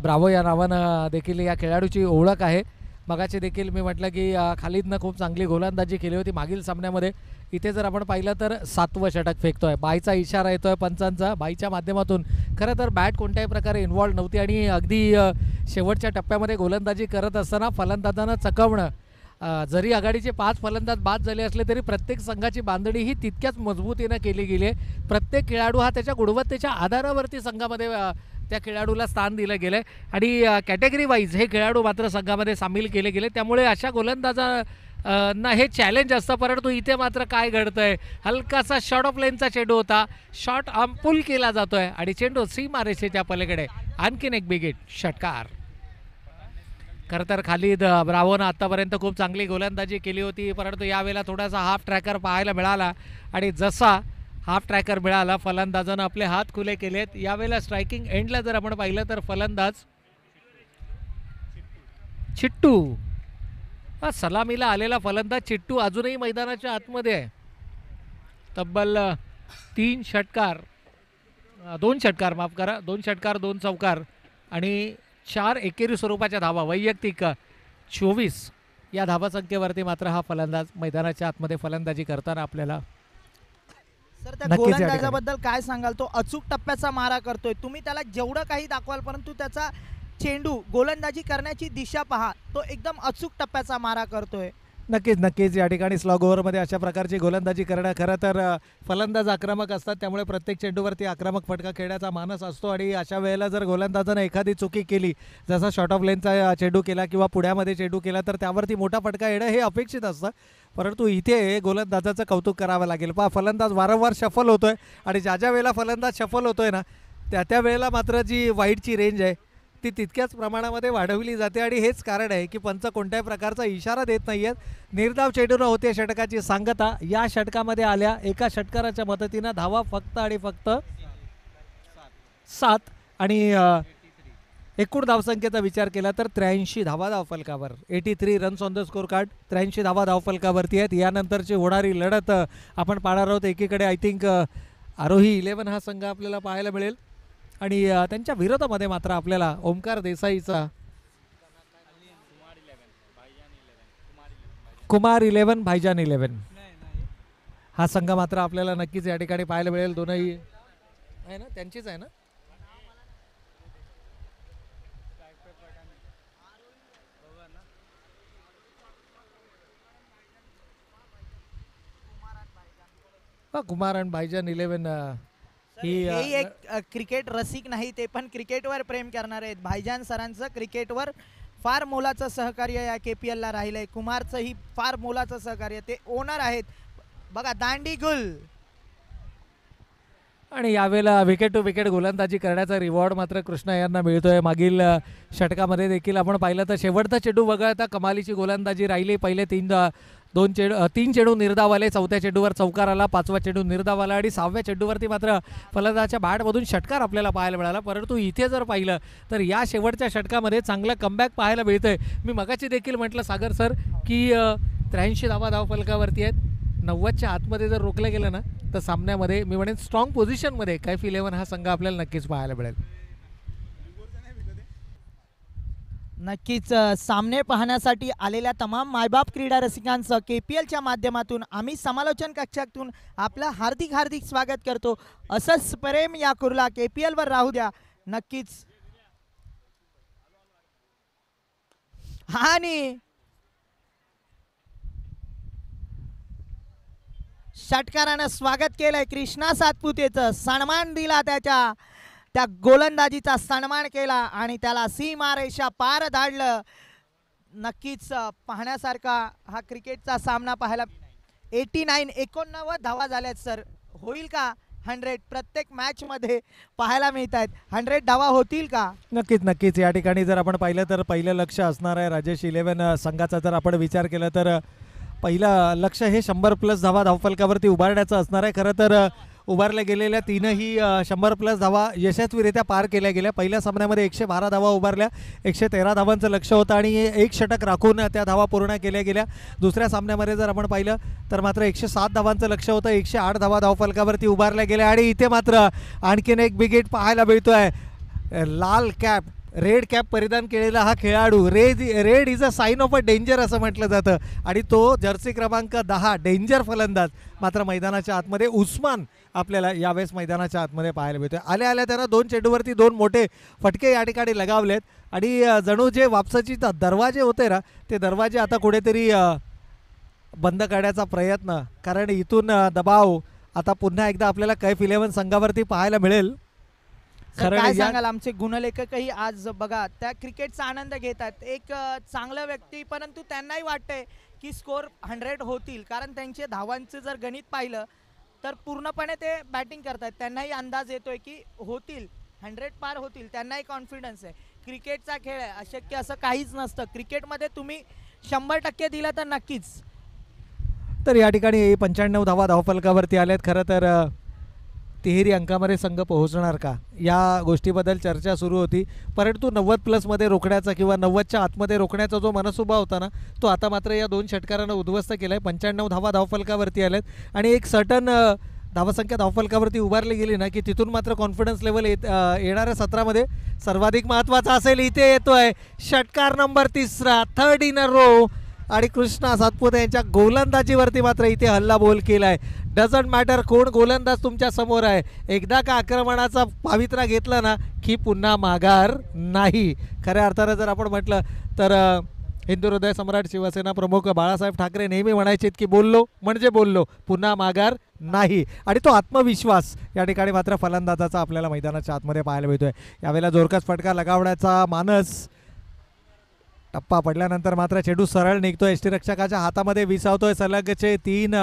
S1: ब्रावो या नावानं देखील या खेळाडूची ओळख आहे. मगाशी देखील मी म्हटलं की खालिदनं खूप चांगली गोलंदाजी केली होती मागील सामन्यामध्ये. इथे जर आपण पाहिलं तर 7वं षटक फेकतोय. बाईचा इशारा येतोय पंचांचा, बाईच्या माध्यमातून. खरं तर बॅट कोणत्याही प्रकारे इन्व्हॉल्व नव्हती आणि अगदी शेवटच्या टप्प्यामध्ये गोलंदाजी करत असताना फलंदाजांना चकवणं. जरी आघाडीचे 5 फलंदाज बाद झाले असले तरी प्रत्येक संघाची बांधणी ही तितक्याच मजबूतीनं केली गेली आहे. प्रत्येक खेळाडू हा त्याच्या गुणवत्तेच्या आधारावरती संघामध्ये त्या खेळाडूला स्थान दिलं गेलं आहे आणि कॅटेगरी वाईज हे खेळाडू मात्र संघामध्ये सामील केले गेले. त्यामुळे अशा गोलंदाजांना हे चॅलेंज असतं. परंतु इथे मात्र काय घडतं आहे, हलकासा शॉर्ट ऑफ लेनचा चेंडू होता, शॉर्ट आर्म पुल केला जातो आहे आणि चेंडू सीमारेषेच्या पलीकडे. आणखीन एक बिगेट षटकार. खरं तर खालिद ब्रावोनं आत्तापर्यंत खूप चांगली गोलंदाजी केली होती, परंतु यावेळेला थोडासा हाफ ट्रॅकर पाहायला मिळाला आणि जसा हाफ ट्रॅकर मिळाला फलंदाजानं आपले हात खुले केलेत. यावेळेला स्ट्रायकिंग एंडला जर आपण पाहिलं तर फलंदाज चिट्टू, सलामीला आलेला फलंदाज चिट्टू अजूनही मैदानाच्या आतमध्ये आहे. तब्बल 2 षटकार 2 चौकार आणि 4 एकेरी स्वरूपाच्या धावा, वैयक्तिक 24 या धावासंख्येवरती मात्र हा फलंदाज मैदानाच्या आतमध्ये फलंदाजी करताना आपल्याला.
S2: सर, त्या गोलंदाजाबद्दल काय सांगाल? तो अचूक टप्प्याचा मारा करतोय, तुम्ही त्याला जेवढं काही दाखवाल, परंतु त्याचा चेंडू, गोलंदाजी करण्याची दिशा पहा, तो एकदम अचूक टप्प्याचा मारा करतोय.
S1: नक्कीच नक्कीच या ठिकाणी स्लॉग ओव्हरमध्ये अशा प्रकारची गोलंदाजी करणं खरं तर फलंदाज आक्रमक असतात, त्यामुळे प्रत्येक चेंडूवरती आक्रमक फटका खेळण्याचा मानस असतो आणि अशा वेळेला जर गोलंदाजानं एखादी चुकी केली, जसा शॉर्ट ऑफ लेनचा चेंडू केला किंवा पुढ्यामध्ये चेंडू केला, तर त्यावरती मोठा फटका येणं हे अपेक्षित असतं. परंतु इथे गोलंदाजाचं कौतुक करावं लागेल. फलंदाज वारंवार शफल होतोय आणि ज्या ज्या वेळेला फलंदाज शफल होतोय ना, त्या वेळेला मात्र जी वाईडची रेंज आहे ती तितक्याच प्रमाणामध्ये वाढवली जाते आणि हेच कारण आहे की पंच कोणत्याही प्रकारचा इशारा देत नाही आहेत. निर्धाव चेंडूनं होते षटकाची सांगता. या षटकामध्ये आल्या एका षटकाराच्या मदतीनं धावा फक्त आणि फक्त 7 आणि एकूण धावसंख्येचा विचार केला तर 83 धावा धावफलकावर. 83 runs on the score card. 83 धावा धावफलकावरती आहेत. यानंतरची होणारी लढत आपण पाहणार आहोत. एकीकडे आय थिंक आरोही 11 हा संघ आपल्याला पाहायला मिळेल आणि त्यांच्या विरोधामध्ये मात्र आपल्याला ओमकार देसाईचा कुमार 11 भाईजान 11 हा संघ मात्र आपल्याला नक्कीच या ठिकाणी पाहायला मिळेल. दोनही आहे ना, त्यांचीच आहे ना. कुमार आणि भाईजान 11
S2: ही एक क्रिकेट रसिक नाही, ते पण क्रिकेटवर प्रेम करणार आहेत. भाईजान सरांचं क्रिकेटवर फार मोलाचं सहकार्य या KPL ला राहिलंय. कुमारचंही फार मोलाचं सहकार्य. ते ओनर आहेत बघा, दांडी गुल.
S1: आणि यावेळेला विकेट टू विकेट गोलंदाजी करण्याचा रिवॉर्ड मात्र कृष्णा यांना मिळतोय. मागील षटकामध्ये देखील आपण पाहिलं तर शेवटचा चेंडू वगळता कमालीची गोलंदाजी राहिली. पहिले तीन चेंडू निर्धाव आले. चौथ्या चेंडूवर चौकार आला. 5वा चेंडू निर्धाव आला आणि 6व्या चेंडूवरती मात्र फलंदाजाच्या बॅटमधून षटकार आपल्याला पाहायला मिळाला. परंतु इथे जर पाहिलं तर या शेवटच्या षटकामध्ये चांगलं कमबॅक पाहायला मिळतंय. मी मगाची देखील म्हटलं सागर सर की 83 धावा धावफलकावरती आहेत. 90च्या आतमध्ये जर रोखलं गेलं ना तर सामन्यामध्ये मी म्हणेन स्ट्रॉंग पोझिशनमध्ये कैफ 11 हा संघ आपल्याला नक्कीच पाहायला मिळेल.
S2: नक्कीच सामने पाहण्यासाठी आलेल्या तमाम मायबाप क्रीडा रसिकांचं KPLच्या माध्यमातून आम्ही समालोचन कक्षातून आपलं हार्दिक हार्दिक स्वागत करतो. असंच प्रेम या कुर्ला KPLवर राहू द्या. नक्कीच. आणि षटकारानं स्वागत केलंय. कृष्णा सातपुतेचं सन्मान दिला, त्या गोलंदाजीचा सन्मान केला आणि त्याला सीमारेषा पार धाडलं. नक्कीच पाहण्यासारखा हा क्रिकेटचा सामना पाहायला. 89 धावा झाल्यात सर. होईल का 100? प्रत्येक मॅचमध्ये पाहायला मिळत आहेत. 100 धावा होतील का?
S1: नक्कीच नक्कीच. या ठिकाणी जर आपण पाहिलं तर पहिलं लक्ष असणार आहे राजेश 11 संघाचा. जर आपण विचार केला तर पहिलं लक्ष हे 100+ धावा धावफलकावरती उभारण्याचं असणार आहे. खरं तर उभारल्या गेलेल्या तीनही 100+ धावा यशस्वीरित्या पार केल्या गेल्या. पहिल्या सामन्यामध्ये 112 धावा उभारल्या. 113 धावांचं लक्ष होतं आणि एक षटक राखून त्या धावा पूर्ण केल्या गेल्या. दुसऱ्या सामन्यामध्ये जर आपण पाहिलं तर मात्र 107 धावांचं लक्ष होतं. 108 धावा धावफलकावरती उभारल्या गेल्या आणि इथे मात्र आणखीन एक बिग हिट पाहायला मिळतोय. लाल कॅप, रेड कॅप परिधान केलेला हा खेळाडू. Red is a sine of a danger असं म्हटलं जातं आणि तो जर्सी क्रमांक 10 डेंजर फलंदाज मात्र मैदानाच्या आतमध्ये उस्मान आपल्याला यावेळेस मैदानाच्या आतमध्ये पाहायला मिळतोय. आल्या त्यांना 2 चेंडूवरती 2 मोठे फटके या ठिकाणी लगावलेत आणि जणू जे वापसाची दरवाजे होते ना ते दरवाजे आता कुठेतरी बंद करण्याचा प्रयत्न, कारण इथून दबाव आता पुन्हा एकदा आपल्याला कैफ 11 संघावरती पाहायला मिळेल.
S2: काय सांगाल? आमचे गुणलेखकही आज बघा त्या क्रिकेटचा आनंद घेतात. एक चांगलं व्यक्ती, परंतु त्यांनाही वाटतंय की स्कोर 100 होतील, कारण त्यांचे धावांचं जर गणित पाहिलं तर पूर्णपणे ते बॅटिंग करतात. त्यांनाही अंदाज येतोय की होतील 100 पार होतील. त्यांनाही कॉन्फिडन्स आहे. क्रिकेटचा खेळ आहे, अशक्य असं काहीच नसतं. क्रिकेटमध्ये तुम्ही 100% दिलं तर नक्कीच.
S1: तर या ठिकाणी 95 धावा धावफलकावरती आल्यात. खरं तर 13 अंकामध्ये संघ पोहोचणार का या गोष्टीबद्दल चर्चा सुरू होती, परंतु 90+ मध्ये रोखण्याचा किंवा 90च्या आतमध्ये रोखण्याचा जो मनसुबा होता ना तो आता मात्र या 2 षटकारांना उद्ध्वस्त केला आहे. 95 धावा धावफलकावरती आल्यात आणि एक सर्टन धावसंख्या धावफलकावरती उभारली गेली ना की तिथून मात्र कॉन्फिडन्स लेवल येणाऱ्या सत्रामध्ये सर्वाधिक महत्त्वाचा असेल. इथे येतोय षटकार number 3, 3rd in a row आणि कृष्णा सातपुते यांच्या गोलंदाजीवरती मात्र इथे हल्ला बोल केलाय. डझंट मॅटर कोण गोलंदाज तुमच्या समोर आहे, एकदा का आक्रमणाचा पावित्रा घेतला ना की पुन्हा माघार नाही. खऱ्या अर्थानं जर आपण म्हटलं तर हिंदू हृदय सम्राट शिवसेना प्रमुख बाळासाहेब ठाकरे नेहमी म्हणायचे की बोललो म्हणजे बोललो, पुन्हा माघार नाही. आणि तो आत्मविश्वास या ठिकाणी मात्र फलंदाजाचा आपल्याला मैदानाच्या आतमध्ये पाहायला मिळतोय. यावेळेला जोरकस फटका लगावण्याचा मानस, टप्पा पडल्यानंतर मात्र चेंडू सरळ निघतोय, यष्टीरक्षकाच्या हातामध्ये विसावतोय. सलगचे 3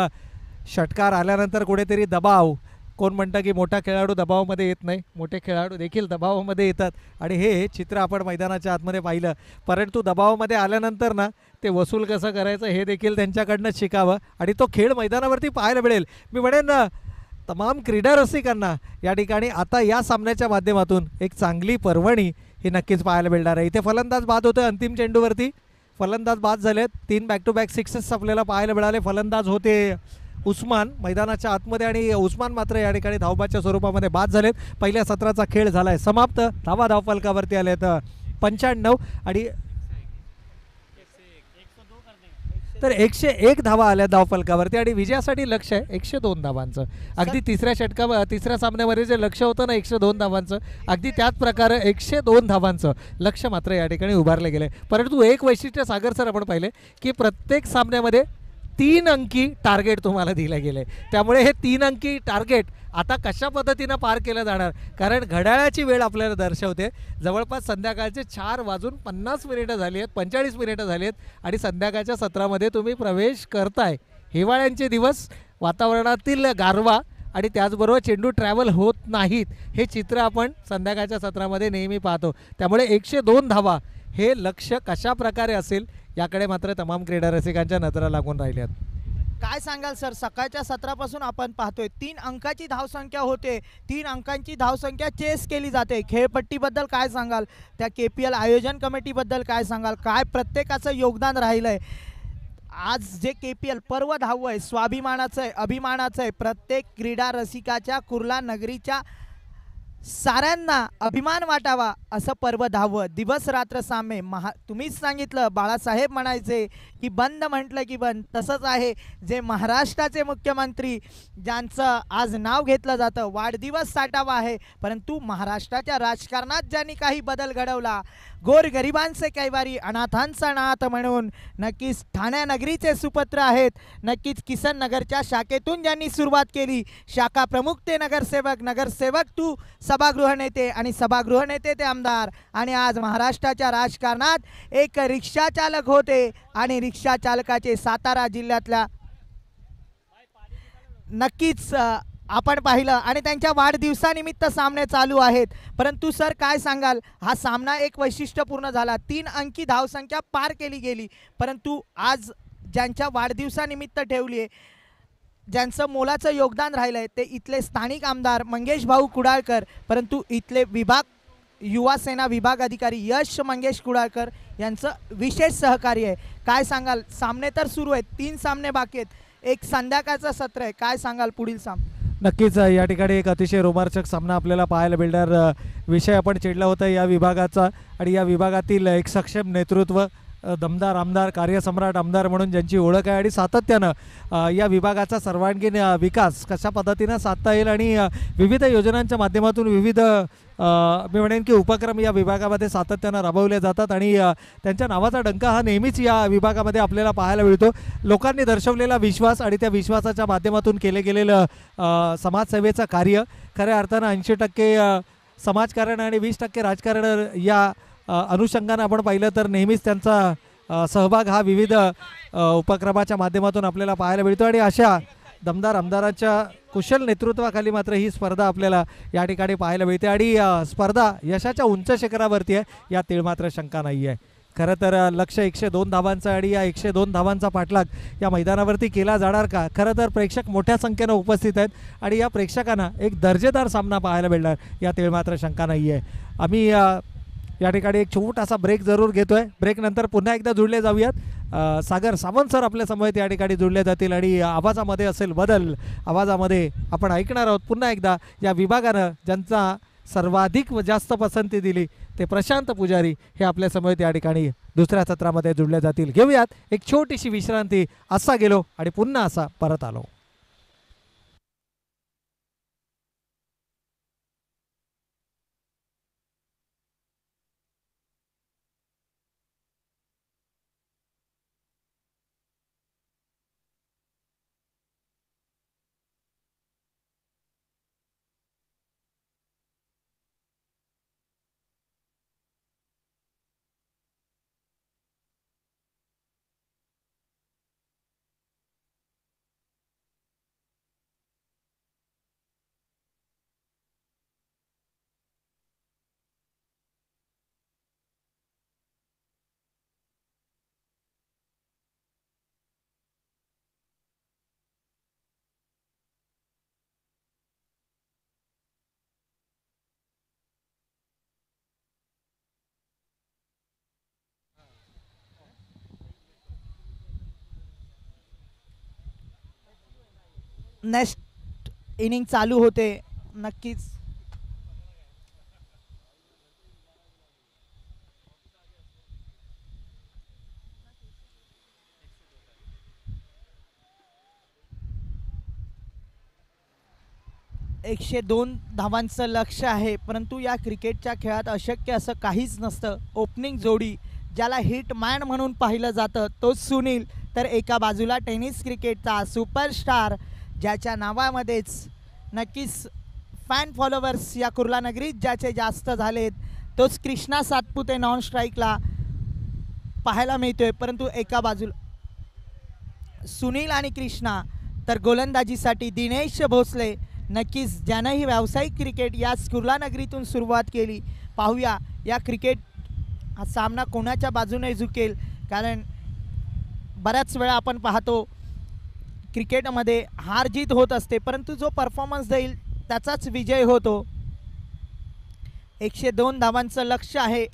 S1: षटकार आल्यानंतर कुठेतरी दबाव, कोण म्हणतं की मोठा खेळाडू दबावामध्ये येत नाही, मोठे खेळाडू देखील दबावामध्ये येतात. आणि हे चित्र आपण मैदानाच्या आतमध्ये पाहिलं. परंतु दबावामध्ये आल्यानंतर ना ते वसूल कसं करायचं हे देखील त्यांच्याकडनं शिकावं आणि तो खेळ मैदानावरती पाहायला मिळेल. मी म्हणेन तमाम क्रीडा रसिकांना या ठिकाणी आता या सामन्याच्या माध्यमातून एक चांगली पर्वणी ही नक्कीच पाहायला मिळणार आहे. इथे फलंदाज बाद होते अंतिम चेंडूवरती, फलंदाज बाद झालेत. 3 बॅक टू बॅक सिक्सेस आपल्याला पाहायला मिळाले. फलंदाज होते उस्मान मैदानाच्या आतमध्ये आणि उस्मान मात्र या ठिकाणी धावबाच्या स्वरूपामध्ये बाद झालेत. पहिल्या सत्राचा खेळ झाला आहे समाप्त. धावा धावफलकावरती आलेत 95 आणि तर 101 धावा आल्या धावफलकावरती आणि विजयासाठी लक्ष आहे 102 धावांचं. अगदी तिसऱ्या सामन्यामध्ये जे लक्ष होतं ना 102 धावांचं, अगदी त्याच प्रकारे 102 धावांचं लक्ष मात्र या ठिकाणी उभारले गेले. परंतु एक वैशिष्ट्य सागर सर आपण पाहिले की प्रत्येक सामन्यामध्ये 3 अंकी टार्गेट तुम्हाला दिले गेले. त्यामुळे हे 3 अंकी टार्गेट आता कशा पद्धतीनं पार केलं जाणार, कारण घड्याळाची वेळ आपल्याला दर्शवते जवळपास संध्याकाळचे 4:50 झाली आहेत, 45 मिनिटं झाली आहेत आणि संध्याकाळच्या सत्रामध्ये तुम्ही प्रवेश करताय. हिवाळ्यांचे दिवस, वातावरणातील गारवा आणि त्याचबरोबर चेंडू ट्रॅव्हल होत नाहीत, हे चित्र आपण संध्याकाळच्या सत्रामध्ये नेहमी पाहतो. त्यामुळे 102 धावा हे लक्ष कशा प्रकारे असेल याकडे मात्र तमाम क्रीडा रसिकांच्या नजरा लागून राहिल्यात.
S2: काय सांगाल सर, सकाळच्या सत्रापासून आपण पाहतोय 3 अंकाची धावसंख्या होते, 3 अंकांची धावसंख्या चेस केली जाते. खेळपट्टीबद्दल काय सांगाल, त्या KPL आयोजन कमिटीबद्दल काय सांगाल, काय प्रत्येकाचं योगदान राहिलं आहे. आज जे KPL पर्व धावं आहे स्वाभिमानाचं आहे, अभिमानाचं आहे. प्रत्येक क्रीडा रसिकाच्या कुर्ला नगरीच्या साऱ्यांना अभिमान वाटावा असं पर्व धावं. दिवस रात्र सामे तुम्हीच सांगितलं, बाळासाहेब म्हणायचे की बंद म्हटलं की बंद. तसंच आहे, जे महाराष्ट्राचे मुख्यमंत्री ज्यांचं आज नाव घेतलं जातं, वाढदिवस साठावा आहे, परंतु महाराष्ट्राच्या राजकारणात ज्यांनी काही बदल घडवला, गोरगरिबांचे कैवारी, अनाथांचा नाथ म्हणून नक्कीच ठाण्यानगरीचे सुपुत्र आहेत. नक्कीच किसन नगरच्या शाखेतून ज्यांनी सुरुवात केली, शाखा प्रमुख ते नगरसेवक, नगरसेवक तू सभागृह नेते आणि सभागृह नेते ते आमदार, आणि आज महाराष्ट्राच्या राजकारणात एक रिक्षा चालक होते आणि रिक्षा चालकाचे सातारा जिल्ह्यातल्या नक्कीच आपण पाहिलं आणि त्यांच्या वाढदिवसानिमित्त सामने चालू आहेत. परंतु सर काय सांगाल, हा सामना एक वैशिष्ट्यपूर्ण झाला, 3 अंकी धावसंख्या पार केली गेली, परंतु आज ज्यांच्या वाढदिवसानिमित्त ठेवली आहे, ज्यांचं मोलाचं योगदान राहिलं आहे, ते इथले स्थानिक आमदार मंगेश भाऊ कुडाळकर, परंतु इथले युवा सेना विभाग अधिकारी यश मंगेश कुडाळकर यांचं विशेष सहकार्य आहे. काय सांगाल, सामने तर सुरू आहेत, 3 सामने बाकी आहेत, एक संध्याकाळचं सत्र आहे, काय सांगाल पुढील सामने.
S1: नक्कीच या ठिकाणी एक अतिशय रोमांचक सामना आपल्याला पाहायला मिळणार. विषय आपण छेडला होता या विभागाचा आणि या विभागातील एक सक्षम नेतृत्व, दमदार आमदार, कार्यसम्राट आमदार म्हणून ज्यांची ओळख आहे आणि सातत्यानं या विभागाचा सर्वांगीण विकास कशा पद्धतीनं साधता येईल आणि विविध योजनांच्या माध्यमातून विविध मी म्हणेन की उपक्रम या विभागामध्ये सातत्यानं राबवले जातात आणि त्यांच्या नावाचा डंका हा नेहमीच या विभागामध्ये आपल्याला पाहायला मिळतो. लोकांनी दर्शवलेला विश्वास आणि त्या विश्वासाच्या माध्यमातून केले गेलेलं समाजसेवेचं कार्य, खऱ्या अर्थानं 80% समाजकारण आणि 20% राजकारण या अनुषंगानं आपण पाहिलं तर नेहमीच त्यांचा सहभाग हा विविध उपक्रमाच्या माध्यमातून आपल्याला पाहायला मिळतो आणि अशा दमदार आमदाराच्या कुशल नेतृत्वाखाली मात्र ही स्पर्धा आपल्याला या ठिकाणी पाहायला मिळते आणि स्पर्धा यशाच्या उंच शिखरावरती आहे, या तीळ मात्र शंका नाही आहे. खरं तर लक्ष 102 धावांचा आणि या 102 धावांचा पाठलाग या मैदानावरती केला जाणार का. खरं तर प्रेक्षक मोठ्या संख्येनं उपस्थित आहेत आणि या प्रेक्षकांना एक दर्जेदार सामना पाहायला मिळणार, या तीळ मात्र शंका नाही आहे. आम्ही या ठिकाणी एक छोटासा ब्रेक जरूर घेतोय. ब्रेक नंतर पुन्हा एकदा जुळले जाऊयात. सागर सावंत सर आपल्या समवेत या ठिकाणी जुळले जातील आणि आवाजामध्ये असेल बदल, आवाजामध्ये आपण ऐकणार आहोत पुन्हा एकदा या विभागानं ज्यांचा सर्वाधिक जास्त पसंती दिली ते प्रशांत पुजारी हे आपल्या समवेत या ठिकाणी दुसऱ्या सत्रामध्ये जुळले जातील. घेऊयात एक छोटीशी विश्रांती. असा गेलो आणि पुन्हा असा परत आलो.
S2: नेक्स्ट इनिंग चालू होते. नक्कीच एकशे 2 धावांचं लक्ष आहे, परंतु या क्रिकेटच्या खेळात अशक्य असं काहीच नसतं. ओपनिंग जोडी ज्याला हिट मॅन म्हणून पाहिलं जातं तो सुनील, तर एका बाजूला टेनिस क्रिकेटचा सुपरस्टार ज्याच्या नावामध्येच नक्कीच फॅन फॉलोवर्स या कुर्ला नगरीत ज्याचे जास्त झालेत तोच कृष्णा सातपुते नॉन स्ट्राईकला पाहायला मिळतोय. परंतु एका बाजूला सुनील आणि कृष्णा, तर गोलंदाजीसाठी दिनेश भोसले, नक्कीच ज्यानंही व्यावसायिक क्रिकेट याच कुर्ला नगरीतून सुरुवात केली. पाहूया या क्रिकेट हा सामना कोणाच्या बाजूने झुकेल, कारण बऱ्याच वेळा आपण पाहतो क्रिकेटमध्ये हार जीत होत असते, परंतु जो परफॉर्मन्स देईल त्याचाच विजय होतो. 102 धावांचं लक्ष आहे.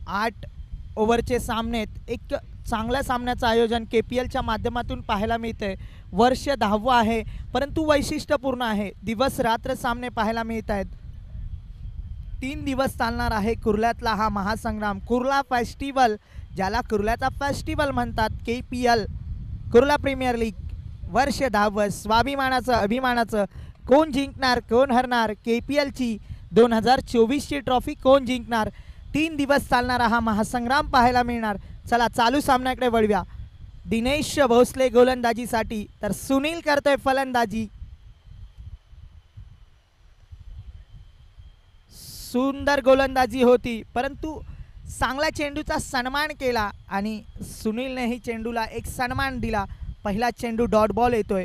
S2: 8 ओव्हरचे सामनेत एक चांगल्या सामन्याचं आयोजन KPLच्या माध्यमातून पाहायला मिळतंय. वर्ष 10वं आहे, परंतु वैशिष्ट्यपूर्ण आहे. दिवस रात्र सामने पाहायला मिळत आहेत. 3 दिवस चालणार आहे कुर्ल्यातला हा महासंग्राम. कुर्ला फेस्टिवल, ज्याला कुर्ल्याचा फेस्टिवल म्हणतात, KPL कुर्ला प्रीमियर लीग वर्ष 10वं. स्वाभिमानाचं अभिमानाचं कोण जिंकणार कोण हरणार, KPLची 2024ची ट्रॉफी कोण जिंकणार, 3 दिवस चालणारा हा महासंग्राम पाहायला मिळणार. चला चालू सामन्याकडे वळूया. दिनेश भोसले गोलंदाजीसाठी, तर सुनील करतोय फलंदाजी. सुंदर गोलंदाजी होती, परंतु चांगला चेंडूचा सन्मान केला आणि सुनीलनेही चेंडूला एक सन्मान दिला. पहिला चेंडू डॉट बॉल येतोय.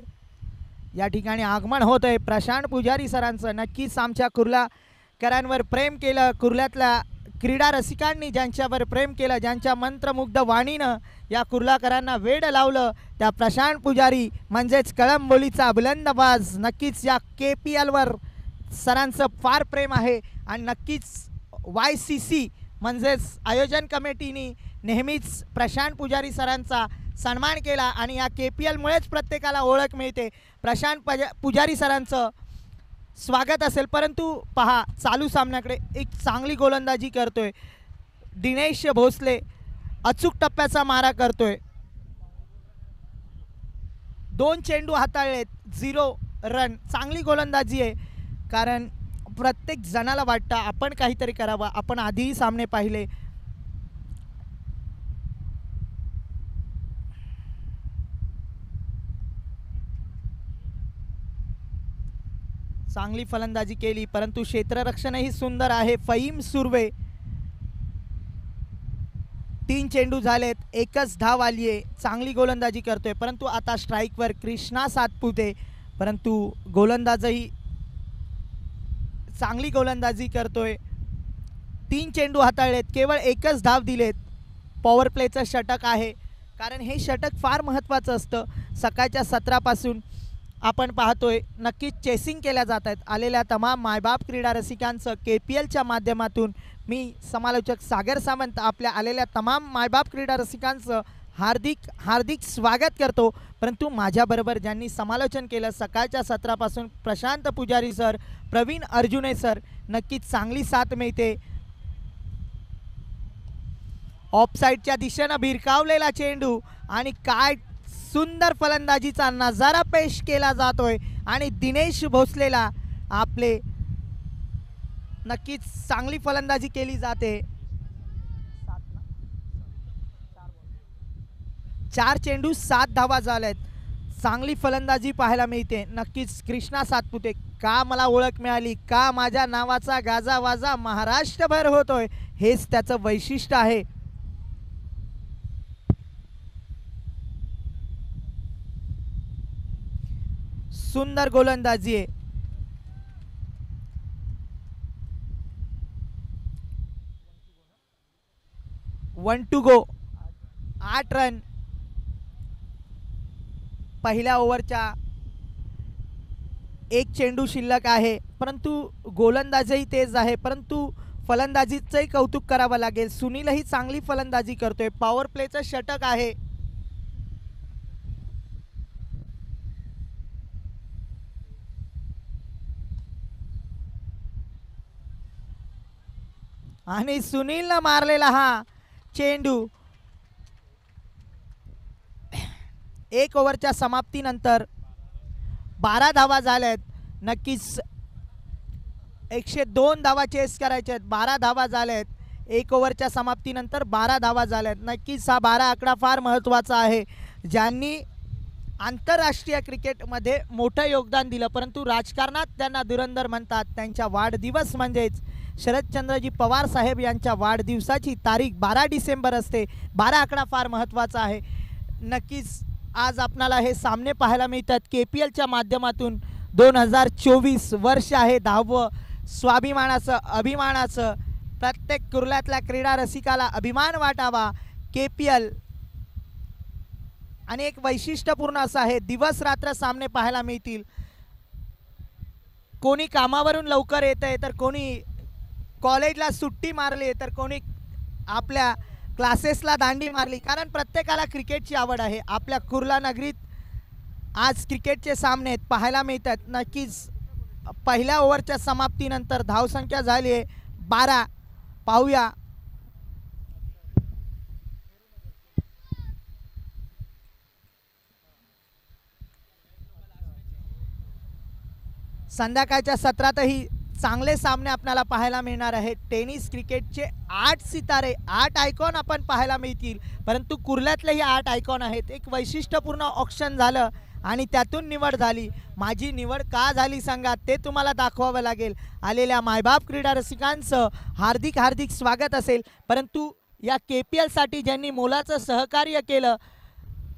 S2: या ठिकाणी आगमन होत आहे प्रशांत पुजारी सरांचं. नक्कीच आमच्या कुर्लाकरांवर प्रेम केलं, कुर्ल्यातल्या क्रीडा रसिकांनी ज्यांच्यावर प्रेम केलं, ज्यांच्या मंत्रमुग्ध वाणीनं या कुर्लाकरांना वेड लावलं, त्या प्रशांत पुजारी म्हणजेच कळंबोलीचा बुलंदबाज. नक्कीच या KPLवर सरांचं फार प्रेम आहे आणि नक्कीच YCC म्हणजेच आयोजन कमिटीने नेहमीच प्रशांत पुजारी सरांचा सन्मान केला आणि या KPLमुळेच प्रत्येकाला ओळख मिळते. प्रशांत पुजारी सरांचं स्वागत असेल. परंतु पहा चालू सामन्याकडे एक चांगली गोलंदाजी करतोय दिनेश भोसले, अचूक टप्प्याचा मारा करतोय. 2 चेंडू हाताळलेत, 0 रन. चांगली गोलंदाजी आहे, कारण प्रत्येक जणाला वाटतं आपण काहीतरी करावं. आपण आधीही सामने पाहिले. चांगली फलंदाजी केली, परंतु क्षेत्ररक्षणही सुंदर आहे. फहीम सुर्वे, 3 चेंडू झालेत, 1च धाव आली आहे. चांगली गोलंदाजी करतोय, परंतु आता स्ट्राईकवर कृष्णा सातपुते, परंतु गोलंदाजही चांगली गोलंदाजी करतोय. 3 चेंडू हाताळलेत, केवळ 1च धाव दिलेत. पॉवर प्लेचं षटक आहे, कारण हे षटक फार महत्त्वाचं असतं. सकाळच्या सत्रापासून आपण पाहतोय नक्कीच चेसिंग केल्या जात आहेत. आलेल्या तमाम मायबाप क्रीडा रसिकांचं KPLच्या माध्यमातून मी समालोचक सागर सावंत आपल्या आलेल्या तमाम मायबाप क्रीडा रसिकांचं हार्दिक हार्दिक स्वागत करतो. परंतु माझ्याबरोबर ज्यांनी समालोचन केलं सकाळच्या सत्रापासून प्रशांत पुजारी सर, प्रवीण अर्जुने सर, नक्कीच चांगली साथ मिळते. ऑफसाईडच्या दिशेनं भिरकावलेला चेंडू आणि काय सुंदर फलंदाजीचा नजारा पेश केला जातोय आणि दिनेश भोसलेला आपले नक्कीच चांगली फलंदाजी केली जाते. 4 चेंडू 7 धावा झाल्यात. चांगली फलंदाजी पाहायला मिळते. नक्कीच कृष्णा सातपुते, का मला ओळख मिळाली, का माझ्या नावाचा गाजावाजा महाराष्ट्रभर होतोय, हेच त्याचं वैशिष्ट्य आहे. सुंदर गोलंदाजी आहे. 1 टू गो, 8 रन. पहिल्या ओव्हरच्या 1 चेंडू शिल्लक आहे, परंतु गोलंदाजही तेज आहे, परंतु फलंदाजीचंही कौतुक करावं लागेल. सुनीलही चांगली फलंदाजी करतोय. पॉवर प्लेचं षटक आहे. आणि सुनीलनं मारलेला हा चेंडू 1 ओव्हरच्या समाप्तीनंतर 12 धावा झाल्यात. नक्कीच 102 धावा चेस करायच्या आहेत. 12 धावा झाल्यात 1 ओव्हरच्या समाप्तीनंतर 12 धावा झाल्यात. नक्कीच हा 12 आकडा फार महत्त्वाचा आहे. ज्यांनी आंतरराष्ट्रीय क्रिकेटमध्ये मोठं योगदान दिलं परंतु राजकारणात त्यांना धुरंधर म्हणतात. त्यांच्या वाढदिवस म्हणजेच शरदचंद्रजी पवार साहेब यांच्या वाढदिवसाची तारीख 12 डिसेंबर असते. 12 आकडा फार महत्त्वाचा आहे. नक्कीच आज आपणाला हे सामने पाहायला मिळतात. KPLच्या माध्यमातून 2024 वर्ष आहे 10वं. स्वाभिमानाचं अभिमानाचं प्रत्येक कुर्ल्यातल्या क्रीडा रसिकाला अभिमान वाटावा. KPL आणि एक वैशिष्ट्यपूर्ण असं आहे दिवस रात्र सामने पाहायला मिळतील. कोणी कामावरून लवकर येत आहे तर कोणी कॉलेजला सुट्टी मारली तर कोणी आपल्या क्लासेसला दांडी मारली. कारण प्रत्येकाला क्रिकेटची आवड आहे. आपल्या कुर्ला नगरीत आज क्रिकेटचे सामने पाहायला मिळतात. नक्कीच पहिल्या ओव्हरच्या समाप्तीनंतर धावसंख्या झाली आहे 12. पाहूया संध्याकाळच्या सत्रातही चांगले सामने आपल्याला पाहायला मिळणार आहेत. टेनिस क्रिकेटचे 8 सितारे 8 आयकॉन आपण पाहायला मिळतील परंतु कुर्ल्यातलेही 8 आयकॉन आहेत. एक वैशिष्ट्यपूर्ण ऑप्शन झालं आणि त्यातून निवड झाली. माझी निवड का झाली सांगा ते तुम्हाला दाखवावं लागेल. आलेल्या मायबाप क्रीडा रसिकांचं हार्दिक हार्दिक स्वागत असेल. परंतु या KPLसाठी ज्यांनी मोलाचं सहकार्य केलं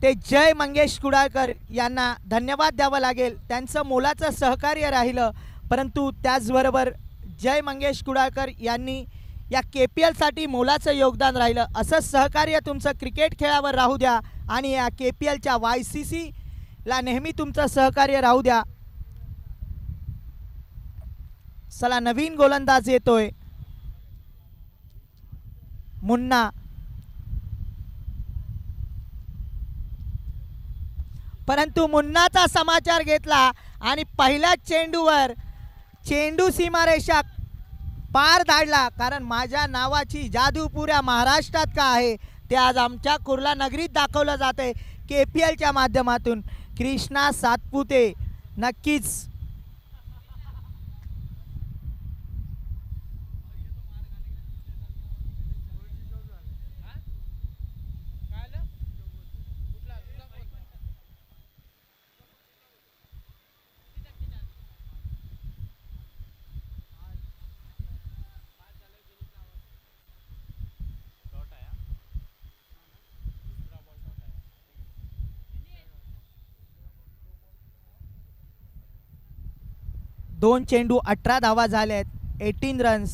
S2: ते जय मंगेश कुडाळकर यांना धन्यवाद द्यावं लागेल. त्यांचं मोलाचं सहकार्य राहिलं परंतु त्याचबरोबर जय मंगेश कुडाळकर यांनी या KPLसाठी मोलाचं योगदान राहिलं. असंच सहकार्य तुमचं क्रिकेट खेळावर राहू द्या आणि या KPLच्या YCCला नेहमी तुमचं सहकार्य राहू द्या. चला नवीन गोलंदाज येतोय मुन्ना. परंतु मुन्नाचा समाचार घेतला आणि पहिल्याच चेंडूवर चेंडू सीमारेषा पार धाडला. कारण माझ्या नावाची जादू पुऱ्या महाराष्ट्रात का आहे ते आज आमच्या कुर्ला नगरीत दाखवलं जाते KPLच्या माध्यमातून. कृष्णा सातपुते नक्कीच दोन चेंडू 18 धावा झाल्यात 18 रन्स.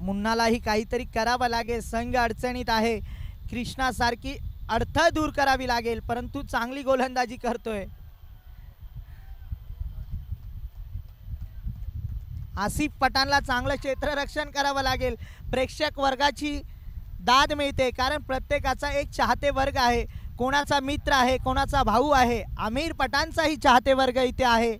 S2: मुन्नालाही काहीतरी करावं लागेल. संघ अडचणीत आहे. कृष्णासारखी अडथळा दूर करावी लागेल परंतु चांगली गोलंदाजी करतोय. आसिफ पठाणला चांगलं क्षेत्ररक्षण करावं लागेल. प्रेक्षक वर्गाची दाद मिळते कारण प्रत्येकाचा एक चाहते वर्ग आहे. कोणाचा मित्र आहे कोणाचा भाऊ आहे. आमिर पठाणचाही चाहते वर्ग इथे आहे.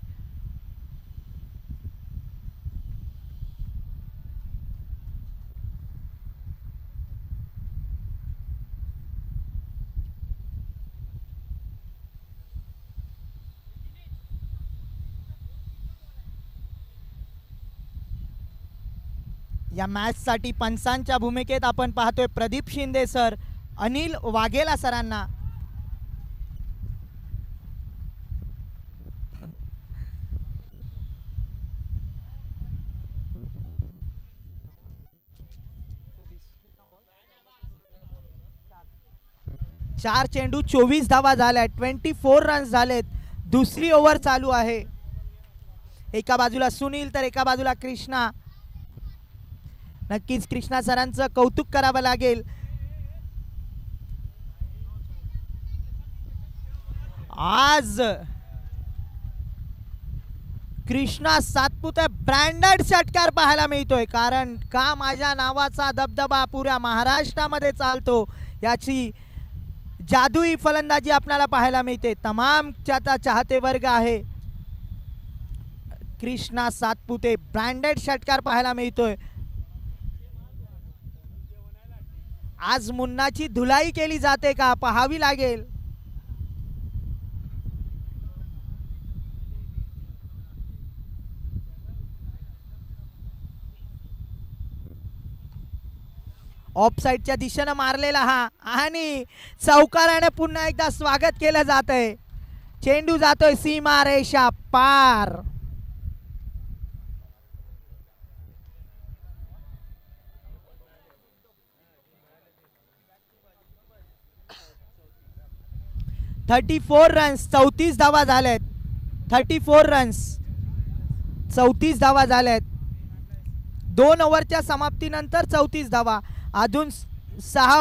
S2: या मॅचसाठी पंचांच्या भूमिकेत आपण पाहतोय प्रदीप शिंदे सर, अनिल वाघेला सरांना. चार चेंडू 24 धावा झाल्या. 24 रन्स झालेत. दुसरी ओव्हर चालू आहे. एका बाजूला सुनील तर एका बाजूला कृष्णा. नक्कीच कृष्णा सरांचं कौतुक करावं लागेल. आज कृष्णा सातपुते ब्रँडेड षटकार पाहायला मिळतोय कारण का माझ्या नावाचा दबदबा पुऱ्या महाराष्ट्रामध्ये चालतो याची जादुई फलंदाजी आपल्याला पाहायला मिळते. तमाम चाहते वर्ग आहे. कृष्णा सातपुते ब्रँडेड षटकार पाहायला मिळतोय. आज मुन्नाची धुलाई केली जाते का पाहावी लागेल. ऑफसाईडच्या दिशेनं मारलेला हा आणि चौकाराने पुन्हा एकदा स्वागत केलं जात आहे. चेंडू जातोय सीमा रेषा पार. ...34 रन्स 34 धावा झाल्यात. 34 रन्स 34 धावा झाल्यात. 2 ओव्हरच्या समाप्तीनंतर 34 धावा. अजून 6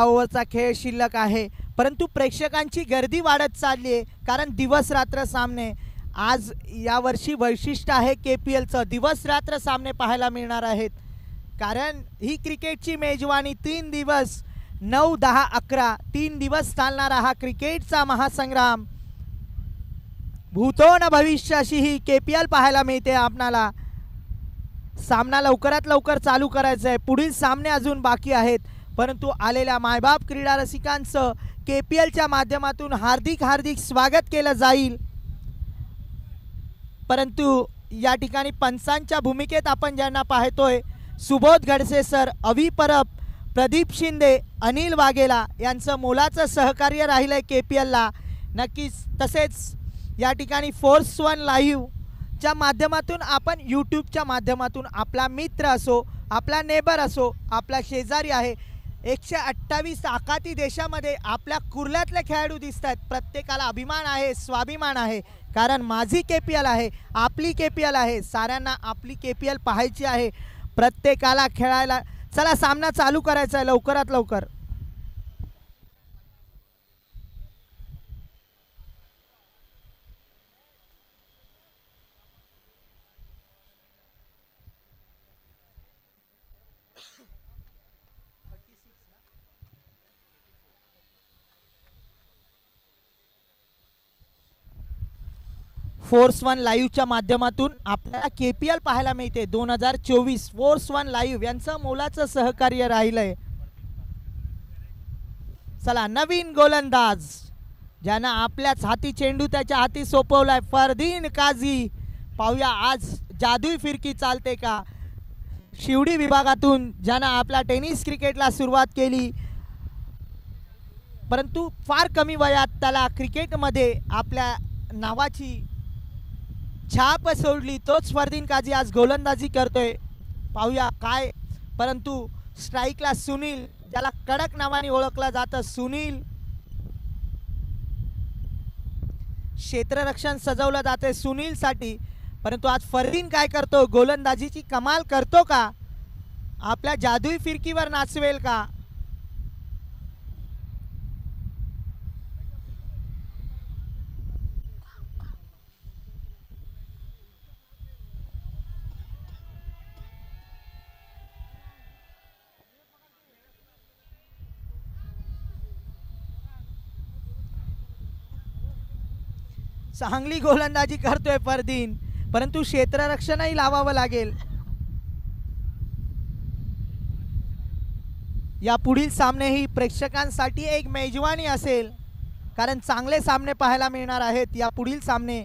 S2: ओव्हरचा खेळ शिल्लक आहे. परंतु प्रेक्षकांची गर्दी वाढत चालली आहे. कारण दिवस रात्र सामने आज यावर्षी वैशिष्ट्य आहे. KPLचं दिवस रात्र सामने पाहायला मिळणार आहेत. कारण ही क्रिकेटची मेजवानी 3 दिवस 9, 10, 11 3 दिवस चालणारा हा क्रिकेटचा महासंग्राम भूतो न भविष्याशी ही KPL पाहायला मिळते आपणाला. सामना लवकरात लवकर चालू करायचा आहे. पुढील सामने अजून बाकी आहेत. परंतु आलेल्या मायबाप क्रीडा रसिकांचं KPLच्या माध्यमातून हार्दिक हार्दिक स्वागत केलं जाईल. परंतु या ठिकाणी पंचांच्या भूमिकेत आपण ज्यांना पाहतोय सुबोध गडसे सर, अवी परब, प्रदीप शिंदे, अनिल वाघेला यांचं मोलाचं सहकार्य राहिलंय KPLला. नक्कीच तसेच या ठिकाणी फोर्स वन लाईव्हच्या माध्यमातून आपण यूट्यूबच्या माध्यमातून आपला मित्र असो, आपला नेबर असो, आपला शेजारी आहे, 128 आखाती देशामध्ये आपल्या कुर्ल्यातले खेळाडू दिसत आहेत. प्रत्येकाला अभिमान आहे, स्वाभिमान आहे. कारण माझी KPL आहे, आपली KPL आहे. साऱ्यांना आपली KPL पाहायची आहे. प्रत्येकाला खेळायला. चला सामना चालू करायचा आहे लवकरात लवकर. फोर्स वन लाईव्हच्या माध्यमातून आपल्याला KPL पाहायला मिळते. 2024 फोर्स वन लाईव्ह यांचं मोलाचं सहकार्य राहिलंय. चला नवीन गोलंदाज ज्यानं आपल्याच हाती चेंडू त्याच्या हाती सोपवलाय, फरदीन काझी. पाहूया आज जादुई फिरकी चालते का. शिवडी विभागातून ज्यानं आपल्या टेनिस क्रिकेटला सुरुवात केली, परंतु फार कमी वयात त्याला क्रिकेटमध्ये आपल्या नावाची छाप सोडली, तोच फरदीन काझी आज गोलंदाजी करतोय. पाहूया काय. परंतु स्ट्राईकला सुनील, ज्याला कडक नावाने ओळखलं जातं, सुनील. क्षेत्ररक्षण सजवलं जाते सुनीलसाठी. परंतु आज फरदीन काय करतो, गोलंदाजीची कमाल करतो का, आपल्या जादुई फिरकीवर नाचवेल का. चांगली गोलंदाजी करतोय फरदीन, परंतु क्षेत्ररक्षणही लावावं लागेल. या पुढील सामने ही प्रेक्षकांसाठी एक मेजवानी असेल. कारण चांगले सामने पाहायला मिळणार आहेत या पुढील सामने.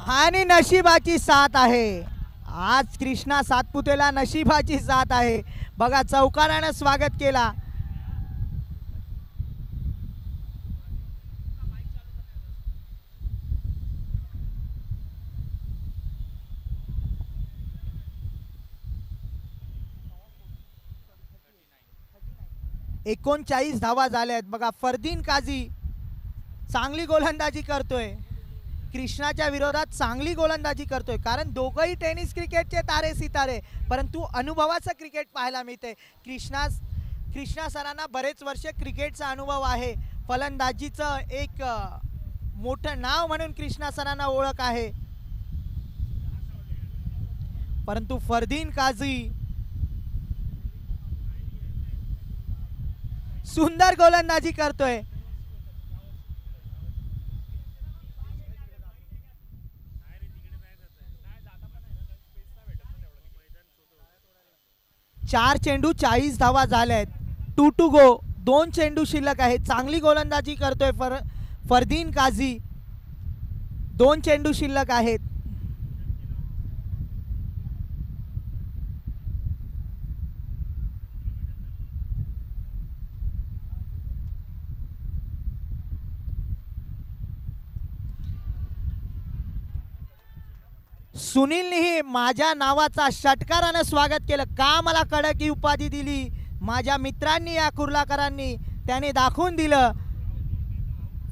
S2: आणि नशिबाची साथ आहे आज. कृष्णा सातपुतेला नशिबाची साथ आहे. बघा चौकारानं स्वागत केला. 39 धावा झाल्यात. बघा फरदीन काझी चांगली गोलंदाजी करतोय, कृष्णाच्या विरोधात चांगली गोलंदाजी करतोय, कारण दोघंही टेनिस क्रिकेटचे तारे सितारे, परंतु अनुभवाचं क्रिकेट पाहायला मिळते. कृष्णा सरांना बरेच वर्ष क्रिकेटचा अनुभव आहे, फलंदाजीचं एक मोठं नाव म्हणून कृष्णा सरांना ओळख आहे. परंतु फरदीन काझी सुंदर गोलंदाजी करतोय. चार चेंडू 40 धावा झाल्यात. 2 to go. 2 चेंडू शिल्लक आहेत. चांगली गोलंदाजी करतोय फरदीन काझी. 2 चेंडू शिल्लक आहेत. सुनीलनेही माझ्या नावाचा षटकारानं स्वागत केलं. का मला कडक ही उपाधी दिली माझ्या मित्रांनी, या कुर्लाकरांनी, त्याने दाखवून दिलं.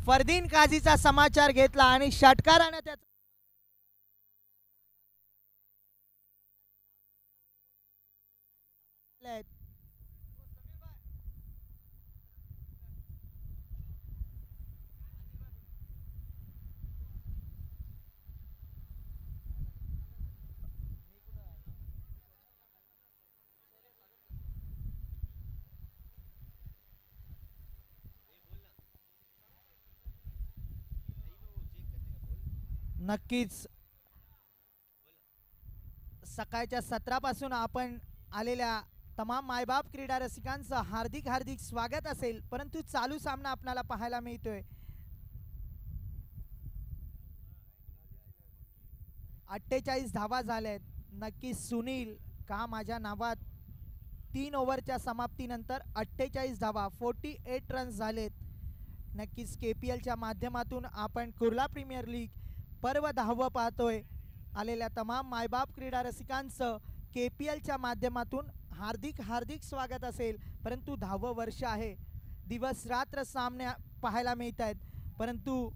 S2: फरदीन काझीचा समाचार घेतला आणि षटकारानं त्याचा नक्कीच सकाळच्या सत्रापासून आपण आलेल्या तमाम मायबाप क्रीडा रसिकांचं हार्दिक हार्दिक स्वागत असेल, परंतु चालू सामना आपल्याला पाहायला मिळतोय. 48 धावा झाल्यात. नक्कीच सुनील, का माझ्या नावात 3 ओव्हरच्या समाप्तीनंतर 48 धावा 48 रन्स झालेत. नक्कीच KPLच्या माध्यमातून आपण कुर्ला प्रीमियर लीग पर्व 10वं पाहतोय. आलेल्या तमाम मायबाप क्रीडा रसिकांचं KPLच्या माध्यमातून हार्दिक हार्दिक स्वागत असेल, परंतु 10वं वर्ष आहे. दिवस रात्र सामने पाहायला मिळत आहेत, परंतु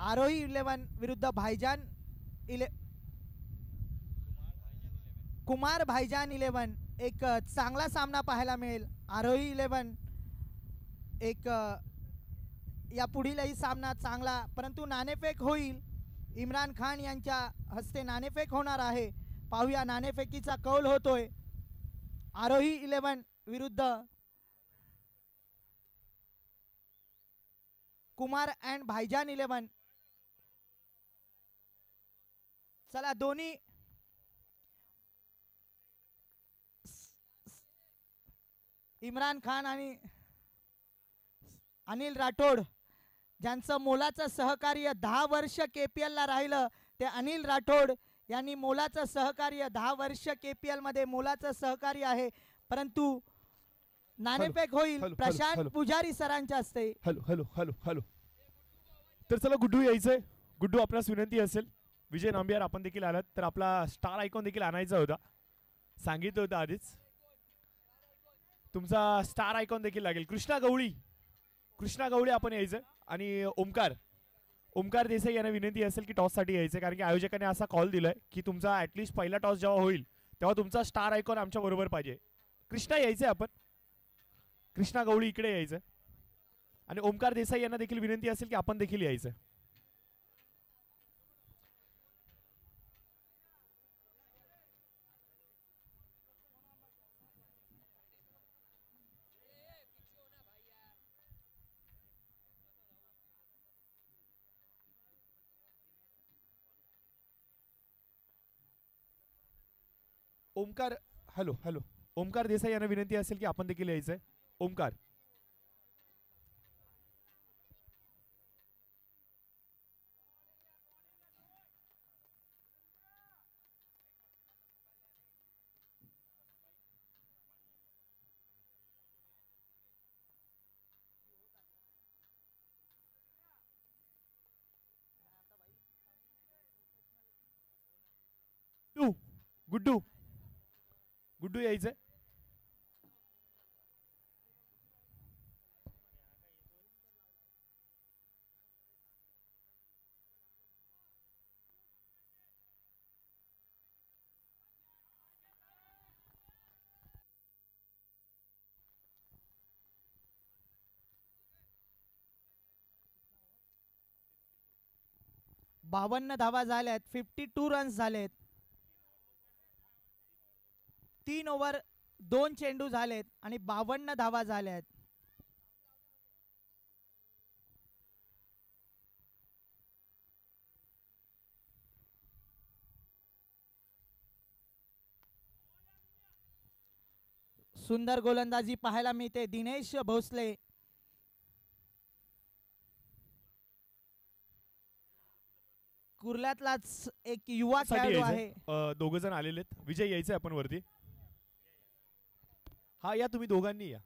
S2: आरोही 11 विरुद्ध कुमार भाईजान 11 एक चांगला सामना पाहायला मिळेल. आरोही 11 एक या पुढीलही सामना चांगला, परंतु नाणेफेक होईल. इम्रान खान यांच्या हस्ते नाणेफेक होणार आहे. पाहूया नाणेफेकीचा कौल होतोय. आरोही 11 विरुद्ध कुमार अँड भाईजान 11. चला दोन्ही इम्रान खान आणि अनिल राठोड ज्यांचं मोलाचं सहकार्य 10 वर्ष KPL ला राहिलं, ते अनिल राठोड यांनी मोलाचं सहकार्य 10 वर्ष KPL मध्ये मोलाचं सहकार्य आहे, परंतु नाणेफेक होईल प्रशांत पुजारी सरांच्या हस्ते.
S3: Hello hello hello hello. तर चला गुड्डू यायचंय. गुड्डू आपल्यास विनंती असेल, विजय नांबियार आपण देखील आलात तर आपला स्टार आयकॉन देखील आणायचा होता, सांगितलं होतं आधीच. तुमचा स्टार आयकॉन देखील लागेल. कृष्णा गवळी आपण यायचं. आणि ओमकार देसाई यांना विनंती असेल की टॉससाठी यायचं, कारण की आयोजकांनी असा कॉल दिलाय की तुमचा ॲटलिस्ट पहिला टॉस जेव्हा होईल तेव्हा तुमचा स्टार आयकॉन आमच्या बरोबर पाहिजे. कृष्णा यायचंय आपण. कृष्णा गवळी इकडे यायचं. आणि ओमकार देसाई यांना देखील विनंती असेल की आपण देखील यायचं. Omkar hello hello. ओमकार देसाई यांना विनंती असेल की आपण देखील यायचंय. ओमकार. गुड्डू गुड्डू यायचंय.
S2: बावन्न धावा झाल्यात. 52 रन्स झालेत. 3 ओव्हर 2 चेंडू झालेत आणि 52 धावा झाल्यात. सुंदर गोलंदाजी पाहायला मिळते दिनेश भोसले. कुर्ल्यातलाच एक युवा खेळाडू आहे.
S3: दोघ जण आलेले आहेत. विजय यायचंय आपण वरती. हा या, तुम्ही दोघांनी या.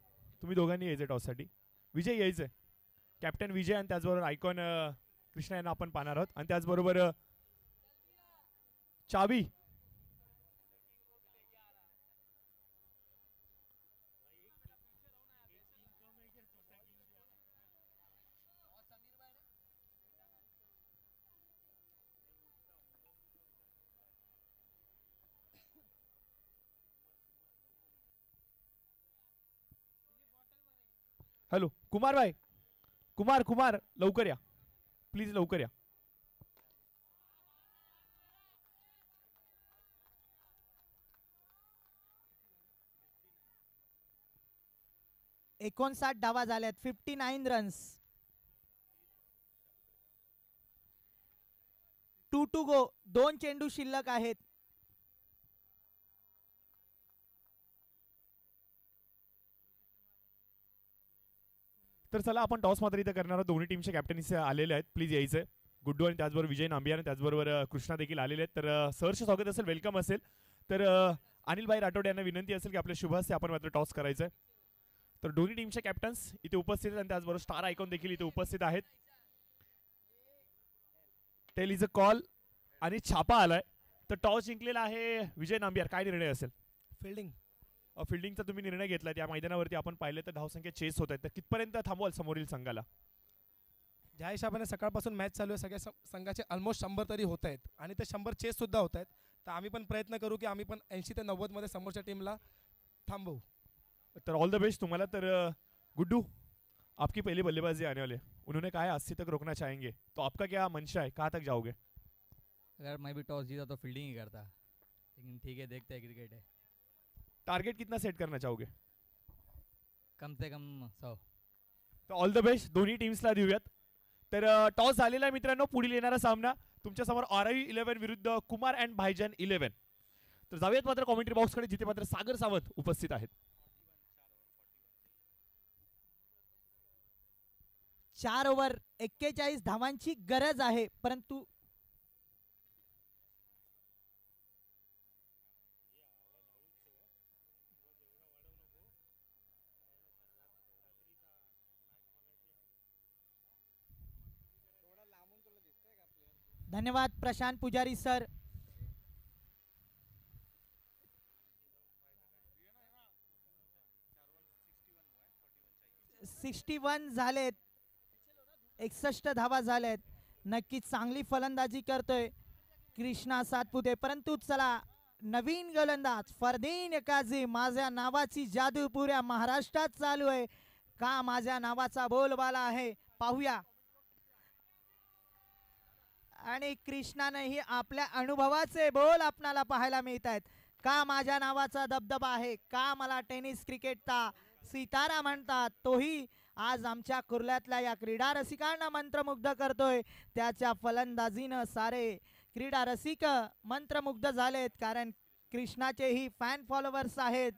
S3: तुम्ही दोघांनी यायचं टॉस साठी. विजय यायचंय. कॅप्टन विजय आणि त्याचबरोबर आयकॉन कृष्णा यांना आपण पाहणार आहोत आणि त्याचबरोबर चावी. हॅलो कुमार भाई, कुमार लवकर या प्लीज, लवकर या.
S2: एकोणसाठ धावा झाल्यात. 59 रन्स. 2 to go. 2 चेंडू शिल्लक आहेत.
S3: तर चला आपण टॉस मात्र इथे करणार आहोत. दोन्ही टीमचे कॅप्टन आलेले आहेत. प्लीज यायचंय. गुड्डू आणि त्याचबरोबर विजय नांबिया आणि त्याचबरोबर कृष्णा देखील आलेले आहेत. तर सहर्ष स्वागत असेल, वेलकम असेल. तर अनिल भाई राठोड यांना विनंती असेल की आपल्या शुभ हस्ते आपण मात्र टॉस करायचंय. तर दोन्ही टीमचे कॅप्टन्स इथे उपस्थित आहेत आणि त्याचबरोबर स्टार आयकॉन देखील इथे उपस्थित आहेत. टेल इज अ कॉल आणि छापा आलाय. तर टॉस जिंकलेला आहे विजय नांबियार. काय निर्णय असेल?
S4: फिल्डिंग.
S3: फिल्डिंगचा तुम्ही निर्णय घेतला. त्या मैदानावरती आपण पाहिले तर धावसंख्या चेस होत आहेत. तर कितपर्यंत थांबवाल समोरील संघाला?
S4: ज्या हिशोबाने सकाळपासून मॅच चालू आहे, सगळ्या संघाचे ऑलमोस्ट 100 तरी होत आहेत आणि ते 100 चेस सुद्धा होत आहेत. तर आम्ही पण प्रयत्न करू की आम्ही पण 80 ते 90 मध्ये समोरच्या टीमला थांबवू.
S3: तर ऑल द बेस्ट तुम्हाला. तर गुड्डू, आपकी पहली बल्लेबाजी आने वाले, उन्होंने कहा है 80 तक रोकना चाहेंगे, तो आपका क्या मंशा है, कहाँ तक जाओगे?
S5: अगर मैं भी टॉस जीता तो फील्डिंग ही करता, लेकिन ठीक है, देखते हैं, क्रिकेट है.
S3: टारगेट कितना सेट करना चाहोगे?
S5: कम से कम 100.
S3: तर ऑल द बेस्ट दोन्ही टीम्सला देऊयात. तर टॉस झालेला आहे मित्रांनो. पुढील येणारा सामना तुमच्या समोर आरआई 11 विरुद्ध कुमार अँड भाईजान 11. तर जाऊयात मात्र कॉमेंट्री बॉक्सकडे, जिथे मात्र सागर सावंत उपस्थित आहेत.
S2: 4 ओव्हर 41 धावांची गरज आहे, परंतु धन्यवाद प्रशांत पुजारी सर. $61 झालेत. 61 धावा झालेत. नक्कीच चांगली फलंदाजी करतोय कृष्णा सातपुते. परंतु चला, नवीन गोलंदाज फरदीन काझी. माझ्या नावाची जादू पुऱ्या महाराष्ट्रात चालू आहे. का माझ्या नावाचा बोलबाला आहे, पाहूया. आणि कृष्णानेही आपल्या अनुभवाचे बोल आपणाला पाहायला मिळत आहेत. का माझ्या नावाचा दबदबा आहे, का मला टेनिस क्रिकेटचा सितारा म्हणतात, तोही आज आमच्या कुर्ल्यातल्या या क्रीडा रसिकांना मंत्रमुग्ध करतोय. त्याच्या फलंदाजीनं सारे क्रीडा रसिक मंत्रमुग्ध झालेत, कारण कृष्णाचेही फॅन फॉलोअर्स आहेत.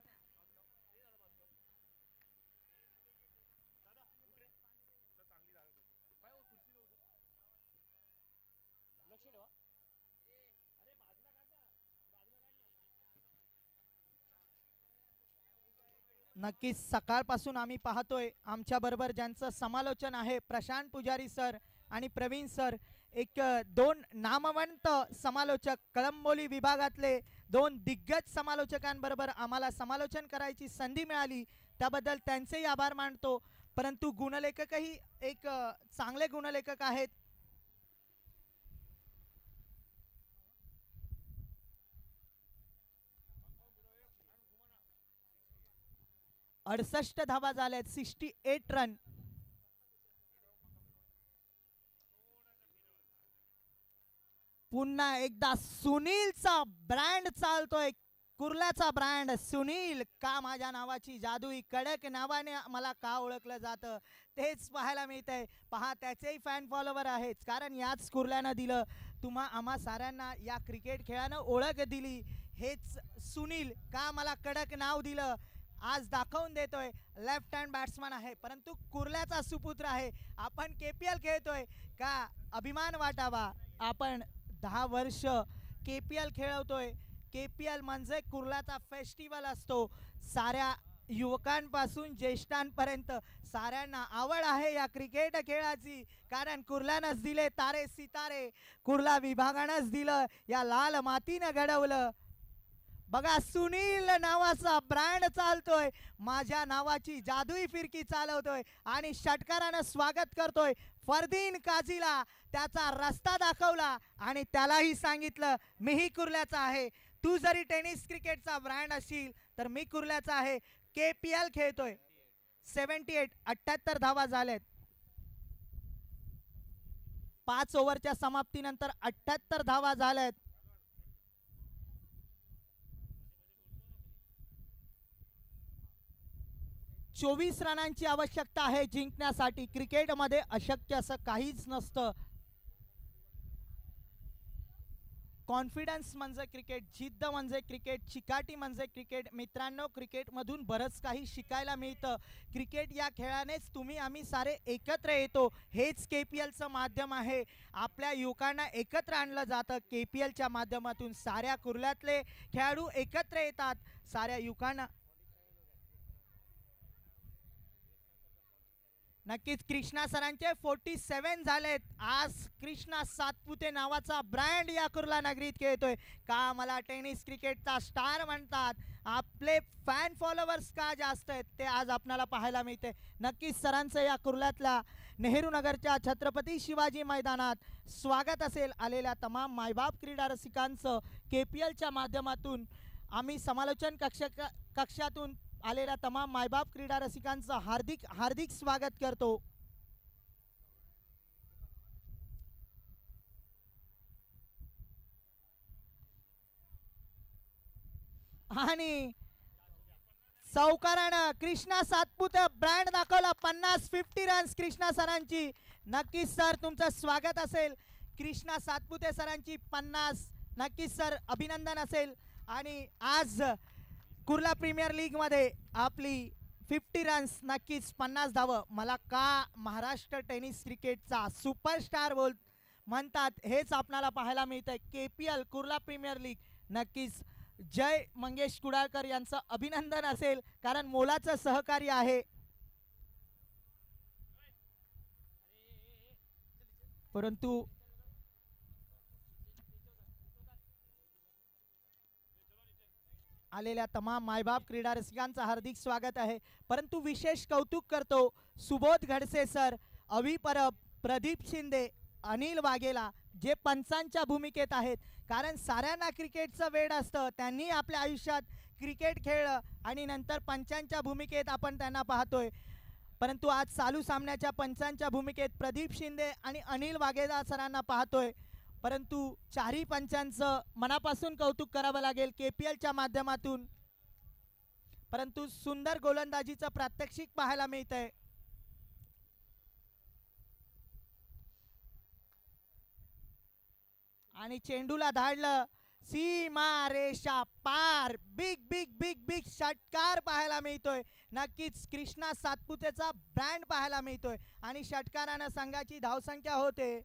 S2: नक्कीच सकाळपासून आम्ही पाहतोय आमच्या बरोबर ज्यांचं समालोचन आहे प्रशांत पुजारी सर आणि प्रवीण सर एक दोन नामवंत समालोचक कळंबोली विभागातले दोन दिग्गज समालोचकांबरोबर आम्हाला समालोचन करायची संधी मिळाली, त्याबद्दल त्यांचेही आभार मानतो. परंतु गुणलेखकही एक चांगले गुणलेखक आहेत. अडसष्ट धावा झाल्यात, 68 रन. पुन्हा एकदा सुनीलचा ब्रँड चालतोय, कुर्ल्याचा ब्रँड सुनील. का माझ्या नावाची जादुई कडक नावाने मला का ओळखलं जातं तेच पाहायला मिळतंय. पहा, त्याचेही फॅन फॉलोवर आहेत, कारण याच कुर्ल्यानं दिलं आम्हा साऱ्यांना या क्रिकेट खेळानं ओळख दिली. हेच सुनील का मला कडक नाव दिलं आज दाखवून देतोय. लेफ्ट हँड बॅट्समन आहे, परंतु कुर्ल्याचा सुपुत्र आहे. आपण KPL खेळतोय का अभिमान वाटावा. आपण 10 वर्ष KPL खेळवतोय. KPL म्हणजे कुर्ल्याचा फेस्टिवल असतो. साऱ्या युवकांपासून ज्येष्ठांपर्यंत साऱ्यांना आवड आहे या क्रिकेट खेळाची, कारण कुर्ल्यानंच दिले तारे सितारे. कुर्ला विभागानंच दिलं, या लाल मातीनं घडवलं. बघा, सुनील नावाचा ब्रँड चालतोय, माझ्या नावाची जादुई फिरकी चालवतोय आणि षटकारानं स्वागत करतोय. फरदीन काझीला त्याचा रस्ता दाखवला आणि त्यालाही सांगितलं मीही कुर्ल्याचा आहे. तू जरी टेनिस क्रिकेटचा ब्रँड असशील तर मी कुर्ल्याचा आहे. KPL खेळतोय. 78 धावा झाल्यात. 5 ओव्हरच्या समाप्तीनंतर 78 धावा झाल्यात. चोवीस रनांची आवश्यकता आहे जिंकण्यासाठी. क्रिकेटमध्ये अशक्य असं काहीच नसतं. कॉन्फिडन्स म्हणजे क्रिकेट, जिद्द म्हणजे क्रिकेट, चिकाटी म्हणजे क्रिकेट. मित्रांनो, क्रिकेटमधून बरंच काही शिकायला मिळतं. क्रिकेट या खेळानेच तुम्ही आम्ही सारे एकत्र येतो. हेच KPLचं माध्यम आहे. आपल्या युवकांना एकत्र आणलं जातं. KPLच्या माध्यमातून साऱ्या कुर्ल्यातले खेळाडू एकत्र येतात. साऱ्या युवकांना नक्कीच कृष्णा सरांचे 47 झालेत. आज कृष्णा सातपुते नावाचा ब्रँड या कुर्ला नगरीत खेळतोय. का मला टेनिस क्रिकेटचा स्टार म्हणतात. आपले फॅन फॉलोवर्स का जास्त आहेत ते आज आपल्याला पाहायला मिळते. नक्कीच सरांचं या कुर्ल्यातल्या नेहरू नगरच्या छत्रपती शिवाजी मैदानात स्वागत असेल. आलेल्या तमाम मायबाप क्रीडा रसिकांचं KPLच्या माध्यमातून आम्ही समालोचन कक्षातून आलेल्या तमाम मायबाप क्रीडा रसिकांचं हार्दिक हार्दिक स्वागत करतो. आणि चौकारानं कृष्णा सातपुते ब्रँड दाखवला. 50 रन्स कृष्णा सरांची. नक्कीच सर तुमचं स्वागत असेल. कृष्णा सातपुते सरांची 50. नक्कीच सर अभिनंदन असेल. आणि आज कुर्ला प्रीमियर लीग मध्ये आपली 50 रन्स, नक्कीच 50 धावं. मला का महाराष्ट्र टेनिस क्रिकेटचा सुपरस्टार म्हणतात हेच आपल्याला पाहायला मिळतंय. KPL Kurla premier league. नक्कीच जय मंगेश कुडाळकर यांचं अभिनंदन असेल, कारण मोलाचं सहकार्य आहे. परंतु आलेल्या तमाम मायबाप क्रीडा रसिकांचं हार्दिक स्वागत आहे. परंतु विशेष कौतुक करतो सुबोध घडसे सर, अभि परब, प्रदीप शिंदे, अनिल वाघेला जे पंचांच्या भूमिकेत आहेत. कारण साऱ्यांना क्रिकेटचं वेड असतं. त्यांनी आपल्या आयुष्यात क्रिकेट खेळलं आणि नंतर पंचांच्या भूमिकेत आपण त्यांना पाहतोय. परंतु आज चालू सामन्याच्या पंचांच्या भूमिकेत प्रदीप शिंदे आणि अनिल वाघेला सरांना पाहतोय. परंतु चारही पंचांचं मनापासून कौतुक करावं लागेल KPLच्या माध्यमातून. परंतु सुंदर गोलंदाजीचं प्रात्यक्षिक पाहायला मिळतंय. आणि चेंडूला धाडलं सीमा रेषा पार. बिग बिग बिग बिग षटकार पाहायला मिळतोय. नक्कीच कृष्णा सातपुतेचा ब्रँड पाहायला मिळतोय. आणि षटकारानं संघाची धावसंख्या होते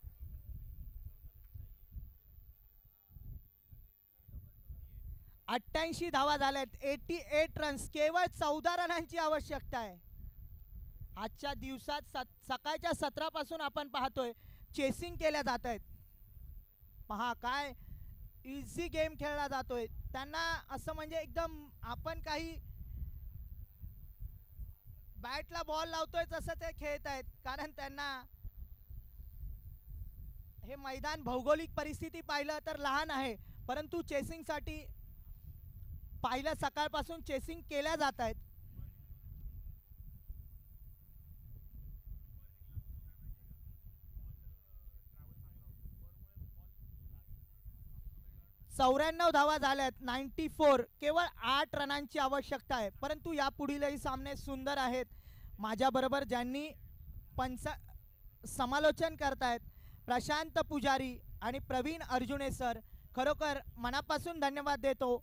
S2: 88 धावा झाल्यात. 88 रन्स. केवळ 14 रनांची आवश्यकता आहे. आजच्या दिवसात सकाळच्या सत्रापासून आपण पाहतोय चेसिंग केल्या जात आहेत. पहा काय इझी गेम खेळला जातोय. त्यांना असं म्हणजे एकदम आपण काही बॅटला बॉल लावतोय तसं ते खेळत आहेत, कारण त्यांना हे मैदान भौगोलिक परिस्थिती पाहिलं तर लहान आहे, परंतु चेसिंगसाठी पाहिलं सकाळपासून चेसिंग केल्या जात आहेत. चौऱ्याण्णव धावा झाल्यात, 94. केवळ 8 रनांची आवश्यकता आहे, परंतु या पुढीलही सामने सुंदर आहेत. माझ्याबरोबर ज्यांनी समालोचन करतायत प्रशांत पुजारी आणि प्रवीण अर्जुने सर, खरोखर मनापासून धन्यवाद देतो.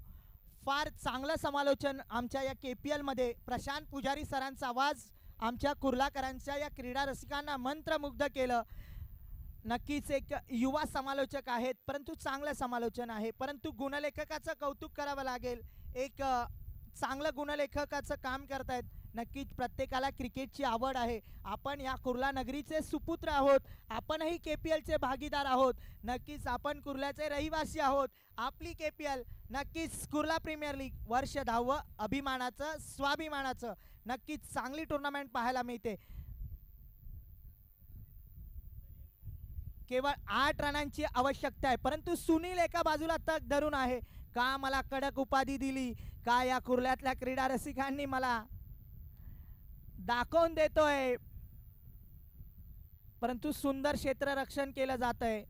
S2: फार चांगलं समालोचन आमच्या या KPL मध्ये. प्रशांत पुजारी सरांचा आवाज आमच्या कुर्लाकरांच्या या क्रीडा रसिकांना मंत्रमुग्ध केलं. नक्कीच एक युवा समालोचक आहेत, परंतु चांगलं समालोचन आहे. परंतु गुणलेखकाचं कौतुक करावं लागेल, एक चांगलं गुणलेखकाचं काम करतायत. नक्कीच प्रत्येकाला क्रिकेटची आवड आहे. आपण या कुर्ला नगरीचे सुपुत्र आहोत, आपणही KPLचे भागीदार आहोत. नक्कीच आपण कुर्ल्याचे रहिवासी आहोत. आपली KPL नक्कीच कुर्ला प्रीमियर लीग वर्ष 10वं, अभिमानाचं स्वाभिमानाचं. नक्कीच चांगली टुर्नामेंट पाहायला मिळते. केवळ 8 रनांची आवश्यकता आहे, परंतु सुनील एका बाजूला तग धरून आहे. का मला कडक उपाधी दिली, का या कुर्ल्यातल्या क्रीडा रसिकांनी मला दाखवून देतोय, परंतु सुंदर क्षेत्ररक्षण केलं जात आहे.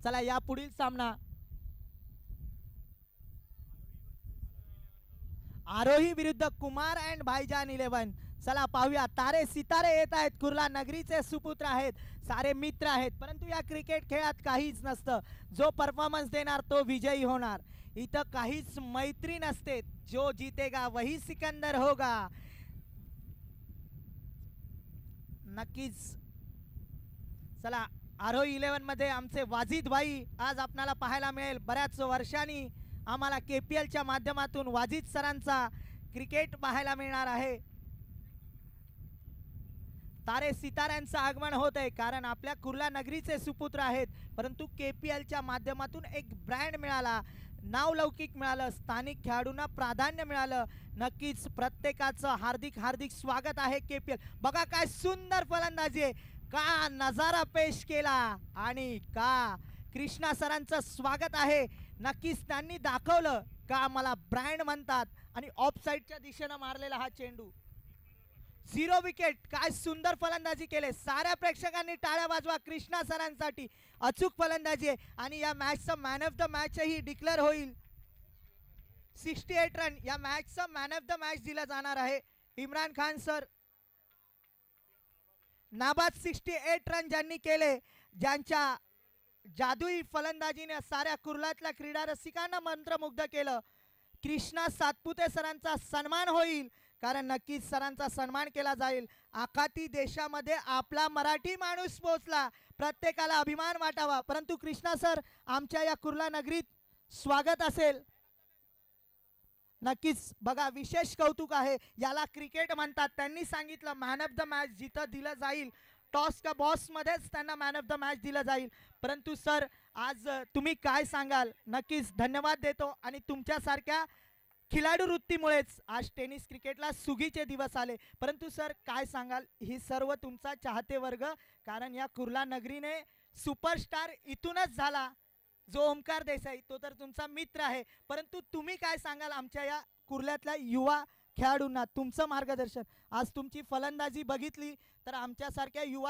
S2: चला या पुढील सामना आरोही विरुद्ध कुमार अँड भाईजान 11. चला पाहूया. तारे सितारे येत आहेत. कुर्ला नगरीचे सुपुत्र आहेत, सारे मित्र आहेत, परंतु या क्रिकेट खेळात काहीच नसतं. जो परफॉर्मन्स देणार तो विजयी होणार. इथं काहीच मैत्री नसते. जो जीतेगा वही सिकंदर होगा. नक्कीच. चला आरोही 11 मध्ये आमचे वाजिद भाई आज आपल्याला पाहायला मिळेल. बऱ्याच वर्षांनी आम्हाला KPLच्या माध्यमातून वाजिद सरांचा क्रिकेट पाहायला मिळणार आहे. तारे सिताऱ्यांचं आगमन होत आहे, कारण आपल्या कुर्ला नगरीचे सुपुत्र आहेत, परंतु KPLच्या माध्यमातून एक ब्रँड मिळाला, नावलौकिक मिळालं, स्थानिक खेळाडूंना प्राधान्य मिळालं. नक्कीच प्रत्येकाचं हार्दिक हार्दिक स्वागत आहे. KPL बघा काय सुंदर फलंदाजी आहे, का नजारा पेश केला आणि का कृष्णा सरांचं स्वागत आहे. नक्कीच त्यांनी दाखवलं का मला ब्रँड म्हणतात. आणि ऑफ साईडच्या दिशेनं मारलेला हा चेंडू 0 विकेट. काय सुंदर फलंदाजी केले. साऱ्या प्रेक्षकांनी टाळ्या वाजवा कृष्णा सरांसाठी. अचूक फलंदाजी आहे आणि या मॅचचं मॅन ऑफ द मॅचही डिक्लेअर होईल. 68 रन या मॅचचं मॅन ऑफ द मॅच दिला जाणार आहे. इम्रान खान सर. नाबाद 68 रन ज्यांनी केले, ज्यांच्या जादुई फलंदाजीने साऱ्या कुर्ल्यातल्या क्रीडा रसिकांना मंत्रमुग्ध केलं. कृष्णा सातपुते सरांचा सन्मान होईल, कारण नक्कीच सरांचा सन्मान केला जाईल. आखाती देशामध्ये आपला मराठी माणूस पोहोचला, प्रत्येकाला अभिमान वाटावा. परंतु कृष्णा सर आमच्या या कुर्ला नगरीत स्वागत असेल. नक्कीच बघा विशेष कौतुक आहे. याला क्रिकेट म्हणतात. त्यांनी सांगितलं मॅन ऑफ द मॅच जिथं दिलं जाईल, टॉस का बॉस मध्येच त्यांना मॅन ऑफ द मॅच दिलं जाईल. परंतु सर आज तुम्ही काय सांगाल. नक्कीच धन्यवाद देतो. आणि तुमच्यासारख्या खिलाडू वृत्तीमुळेच आज टेनिस क्रिकेटला सुगीचे दिवस आले. परंतु सर काय सांगाल, ही सर्व तुमचा चाहते वर्ग, कारण या कुर्ला नगरीने सुपरस्टार इथूनच झाला. जो ओमकार देसाई तो तर तुमचा मित्र आहे, परंतु तुम्ही काय सांगाल आमच्या या कुर्ल्यातल्या युवा खेळाडूंना. तुमचं मार्गदर्शन. आज तुमची फलंदाजी बघितली तर आमच्यासारख्या युवा